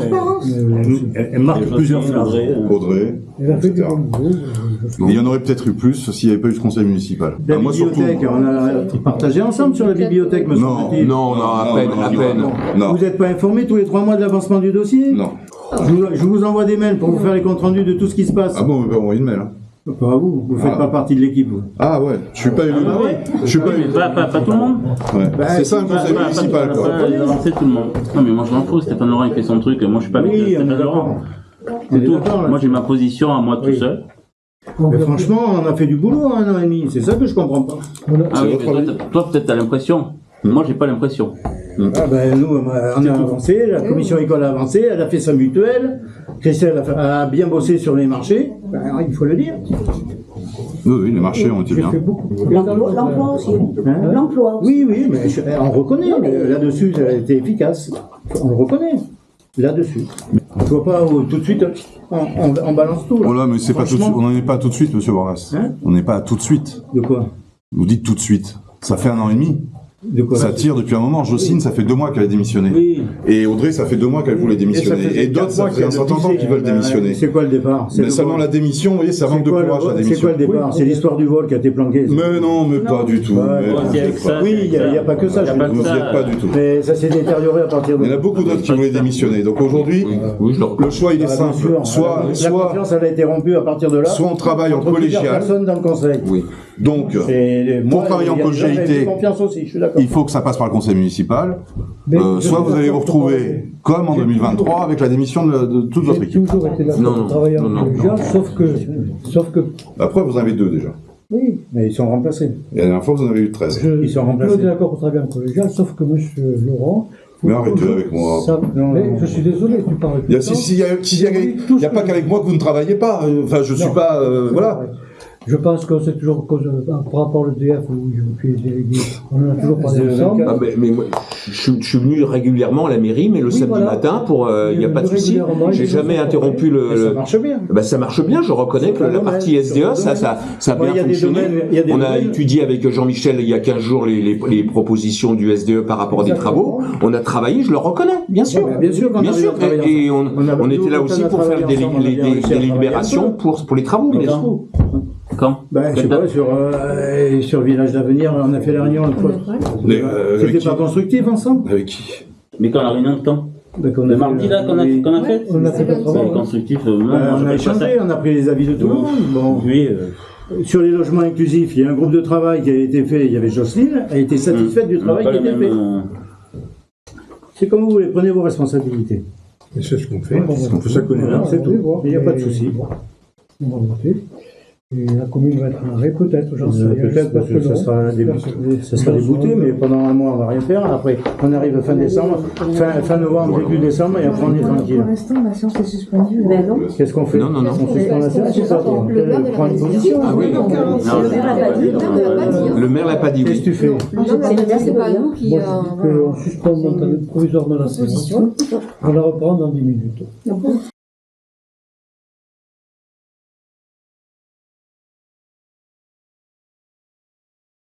elle marque plusieurs phrases. Audrey, Elle a fait du etc. bon boulot. Il y en aurait peut-être eu plus s'il n'y avait pas eu de conseil municipal. La Ah, moi surtout. bibliothèque, on a partagé ensemble sur la bibliothèque, me Non, semble-t-il. Non, à peine. Non. Vous n'êtes pas informé tous les 3 mois de l'avancement du dossier? Non. Je vous envoie des mails pour vous faire les comptes rendus de tout ce qui se passe. Ah bon, on peut envoyer une mail. Hein. Pas vous, vous faites Ah. pas partie de l'équipe, vous. Ah ouais, je suis pas élu. Je suis pas élu. Pas tout le monde. Ouais. C'est ça un conseil municipal, quoi. C'est tout le monde. Non, mais moi je m'en fous, Stéphane Laurent il fait son truc, moi je suis pas avec Oui, on est Stéphane d'accord. Laurent. On est C'est tout. d'accord, là. Moi j'ai ma position à moi tout seul. Mais franchement, on a fait du boulot en 1 an et demi. C'est ça que je comprends pas. Ah oui, votre mais avis toi peut-être t'as l'impression. Moi j'ai pas l'impression. Ah ben, nous, on a avancé, la commission école a avancé, elle a fait sa mutuelle. Christelle a bien bossé sur les marchés. Ben, il faut le dire. Oui, les marchés ont été J'ai bien. fait beaucoup. L'emploi aussi. L'emploi. Oui, mais on reconnaît. Là-dessus, ça a été efficace. On le reconnaît. Là-dessus. On ne voit pas tout de suite, on balance tout. Là. Oh là, mais c'est pas tout de suite. On n'en est pas tout de suite, monsieur Borras. Hein On n'est pas à tout de suite. De quoi? Vous dites tout de suite. Ça fait 1 an et demi. De quoi? Ça tire depuis un moment. Jocelyne, ça fait 2 mois qu'elle a démissionné. Oui. Et Audrey, ça fait 2 mois qu'elle voulait démissionner. Et d'autres, ça fait un certain temps qu'ils veulent démissionner. C'est quoi le départ? Mais seulement la démission, vous voyez, ça manque de courage, la démission. C'est quoi le départ? C'est l'histoire du vol qui a été planqué. Mais non, mais pas du tout. Ouais, Mais c'est avec ça. Oui, il n'y a pas que ça. je vous veux n'y dire. êtes pas du tout. Mais ça s'est détérioré à partir de. Il y en a beaucoup d'autres qui voulaient démissionner. Donc aujourd'hui, Oui, je le reconnais. le choix, il est Ah, bien simple. sûr. La confiance, elle a été rompue à partir de là. Soit on travaille en Entre plusieurs collégial. personnes dans le conseil. Oui. Donc, Et moi, travailler en il y a des gens qui collégialité, avaient confiance aussi, je suis d'accord. il faut que ça passe par le conseil municipal. Mais je Soit suis vous allez vous d'accord pour retrouver, comme en 2023, avec la démission de toute votre J'ai équipe. toujours été d'accord Non, pour non, travailler en non, non. collégial, sauf que, Après, vous en avez 2 déjà. Oui, mais ils sont remplacés. Et la dernière fois, vous en avez eu 13. Ils sont je remplacés. suis d'accord pour travailler en collégial, sauf que monsieur Laurent... Mais arrêtez avec moi. Mais je suis désolé, tu parles tout Il y a, le temps. il n'y a pas qu'avec moi que vous ne travaillez pas. Enfin, je suis Non. pas. Voilà. Je pense qu'on s'est toujours, par rapport au DF où je suis délégué, on en a toujours parlé ensemble. Ah, mais moi, je suis venu régulièrement à la mairie, mais le samedi voilà. matin, il n'y a pas de souci. J'ai jamais interrompu Et ça marche bien. Ben, ça marche bien, je reconnais que la partie SDE, ça a Ouais, bien il y a des fonctionné. domaines- il y a des On a domaines- étudié avec Jean-Michel il y a 15 jours les propositions du SDE par rapport à des travaux. On a travaillé, je le reconnais, bien sûr. Ouais, bien sûr qu'on Bien arrive sûr. à travailler Et ensemble. On a on était là beaucoup aussi de temps pour à faire travailler ensemble, on a bien réussi à des travailler libérations ensemble. pour les travaux, bien sûr. Quand Ben, je sais pas, sur Village d'Avenir, on a fait la réunion l'autre fois. Avec C'était qui pas constructif ensemble? Avec qui Mais quand la réunion de temps Ben, qu'on a Le fait, mardi là qu'on a fait On a fait le C'est travail. constructif. Ben, moi, on a je fais pas ça. échangé, on a pris les avis de tout le monde. Bon. Oui, Sur les logements inclusifs, il y a un groupe de travail qui a été fait, il y avait Jocelyne, elle était satisfaite du travail pas qui le était fait. même, C'est comme vous voulez, prenez vos responsabilités. Et c'est ce qu'on fait. C'est pour ça qu'on est là, c'est tout. Il n'y a pas de souci. On va voter. Et la commune va être en arrêt, peut-être, j'en sais rien. Peut-être parce que ça sera débouté, mais pendant un mois on va rien faire. Après, on arrive fin décembre, fin novembre, début décembre, et après on est tranquille. Pour l'instant, la séance est suspendue. Ben non. Qu'est-ce qu'on fait? Non. On suspend la séance ou pas? Le maire de Prends une position. Ah oui. Le maire l'a pas dit. Le maire l'a pas dit, Qu'est-ce que oui. tu fais? C'est pas nous qui. Moi, je dis qu'on suspend donc provisoirement la séance. On la reprend dans 10 minutes.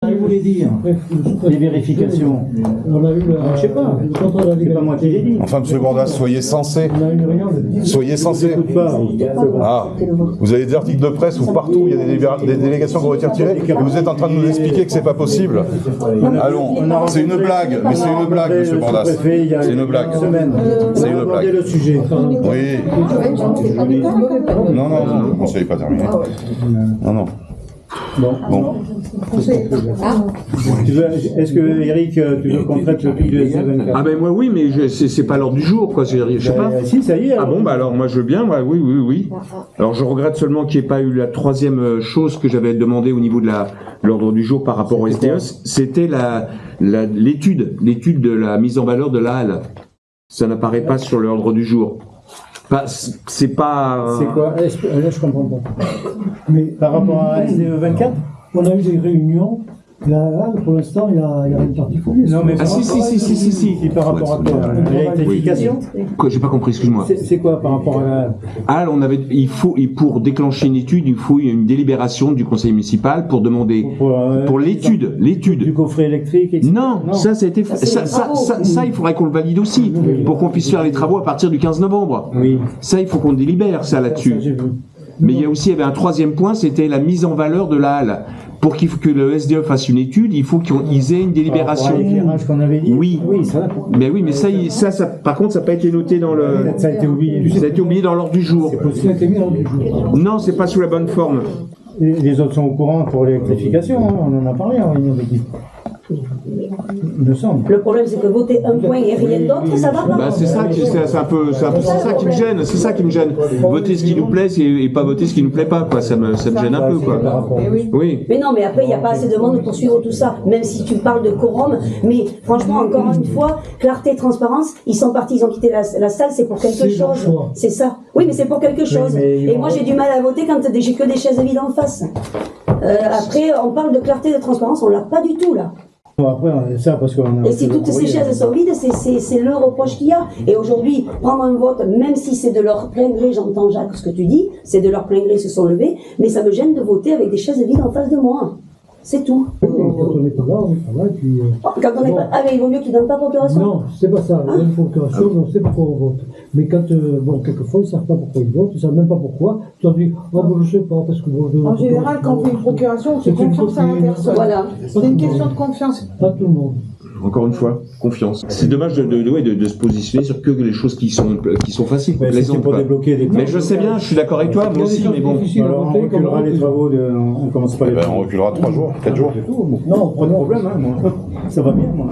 Je voulais dire, les vérifications. On a eu Je sais pas. le contrôle de la C'est pas moi qui l'ai dit. Enfin, monsieur Bordas, soyez censé. On a eu une réunion de Soyez censé. Écoute pas. Ah, vous avez des articles de presse où partout il y a des délégations qui ont été retirées et vous êtes en train de nous expliquer que c'est pas possible. Allons, c'est une blague, mais c'est une blague, monsieur Bordas. C'est une blague. C'est une blague. Le sujet. Oui. Non, le conseil n'est pas terminé. Non. Bon. Est-ce que Eric, tu veux qu'on traite le truc du SD24? Ah ben moi oui, mais c'est pas l'ordre du jour, quoi. Je sais pas. Si, ça y est. Ah bon, bah alors moi je veux bien, oui. Alors je regrette seulement qu'il n'y ait pas eu la troisième chose que j'avais demandé au niveau de l'ordre du jour par rapport au SDE, c'était l'étude de la mise en valeur de la halle. Ça n'apparaît pas sur l'ordre du jour. C'est pas... C'est quoi? Là, je comprends pas. Mais par rapport à SDE24? On a eu des réunions. Là, pour l'instant, il y a rien de particulier. Non, mais si. Par rapport à quoi? L'électrification? Quoi, j'ai pas compris, excuse-moi. C'est quoi par rapport à la... et pour déclencher une étude, il faut une délibération du conseil municipal pour demander pour l'étude du coffret électrique, etc. Non, ça a été ça il faudrait qu'on le valide aussi pour qu'on puisse faire les travaux à partir du 15 novembre. Oui. Ça, il faut qu'on délibère ça là-dessus. Mais il y avait un troisième point, c'était la mise en valeur de la halle. Pour que le SDE fasse une étude, il faut qu'ils aient une délibération. L'éclairage qu'on avait dit. Oui, ça. Ça, par contre, ça n'a pas été noté dans le. Ça a été oublié. Ça a été oublié dans l'ordre du jour. Ça a été mis dans l'ordre du jour. Non, c'est pas sous la bonne forme. Les autres sont au courant pour l'électrification, hein, on en a parlé en réunion d'équipe. Il me semble. Le problème, c'est que voter un point et rien d'autre, ça va pas. Bah, c'est ça qui me gêne. C'est ça qui me gêne. Voter ce qui nous plaît et pas voter ce qui nous plaît pas, quoi. Ça me gêne un peu, quoi. Oui. Mais non, mais après, il n'y a pas assez de monde pour suivre tout ça. Même si tu parles de quorum, mais franchement, encore une fois, clarté, transparence, ils sont partis, ils ont quitté la salle, c'est pour quelque chose. C'est ça. Oui, mais c'est pour quelque chose. Et moi, j'ai du mal à voter quand j'ai que des chaises vides en face. Après, on parle de clarté, de transparence, on l'a pas du tout, là. Après, ça, parce qu'on a... Et si toutes ces chaises sont vides, c'est le reproche qu'il y a. Et aujourd'hui, prendre un vote, même si c'est de leur plein gré, j'entends Jacques ce que tu dis, c'est de leur plein gré, ils se sont levés, mais ça me gêne de voter avec des chaises vides en face de moi. C'est tout. Quand on n'est pas là, on travaille, puis... Quand on n'est pas... Ah, mais il vaut mieux qu'ils ne donnent pas procuration. Non, c'est pas ça. Il y a une procuration, on sait pourquoi on vote. Mais quand, quelquefois, ils ne savent pas pourquoi ils votent, ils ne savent même pas pourquoi. Tu as dit, oh, ben, je sais pas, parce que... En général, quand on fait une procuration, on fait confiance à la personne. Voilà. C'est une question de confiance. Pas tout le monde. Encore une fois, confiance. C'est dommage de se positionner sur que les choses qui sont faciles, plaisantes. Pour débloquer des... Mais je sais bien, je suis d'accord avec toi, moi aussi, mais bon. Alors, on reculera les travaux, on commence pas les travaux. On reculera 3 jours, 4 jours. Non, pas de problème, hein, moi. Ça va bien, moi.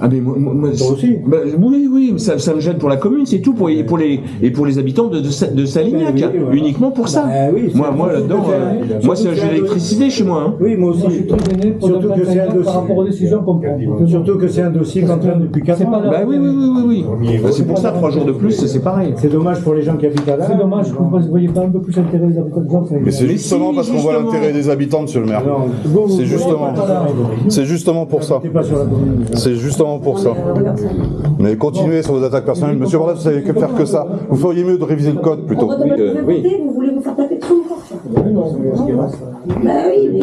Ah mais moi toi aussi. Bah, oui, ça me gêne pour la commune, c'est tout, pour les habitants de Salignac, uniquement pour ça. Oui, moi là-dedans, moi c'est l'électricité chez moi. Hein. Oui, moi aussi. Moi, je suis très gêné pour Surtout que c'est un dossier. par rapport aux décisions qu'on prend. Surtout que c'est un dossier qu'on traîne depuis 4 ans. Bah oui. Bah, c'est pour ça, 3 jours de plus, c'est pareil. C'est dommage pour les gens qui habitent là. C'est dommage, vous ne voyez pas un peu plus l'intérêt des habitants de gens. Mais c'est justement parce qu'on voit l'intérêt des habitants, monsieur le maire. C'est justement pour ça. C'est justement pour ça. Mais continuez sur vos attaques personnelles. Monsieur Bordas, vous savez que faire que ça. Vous feriez mieux de réviser le code plutôt. Vous voulez vous faire taper dessus encore? Bah oui, mais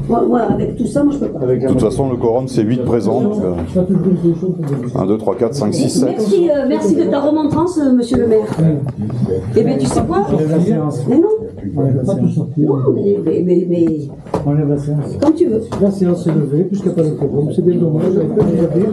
moi, avec tout ça, moi je peux pas. De toute façon, le quorum, c'est 8 présents. Donc, 1, 2, 3, 4, 5, 6, 7. Merci de ta remontrance, monsieur le maire. Eh bien, tu sais quoi? Mais non. Non, mais... On lève la séance. Comme tu veux. La séance est levée, puisqu'il n'y a pas de quorum. C'est bien dommage, j'avais pas regardé.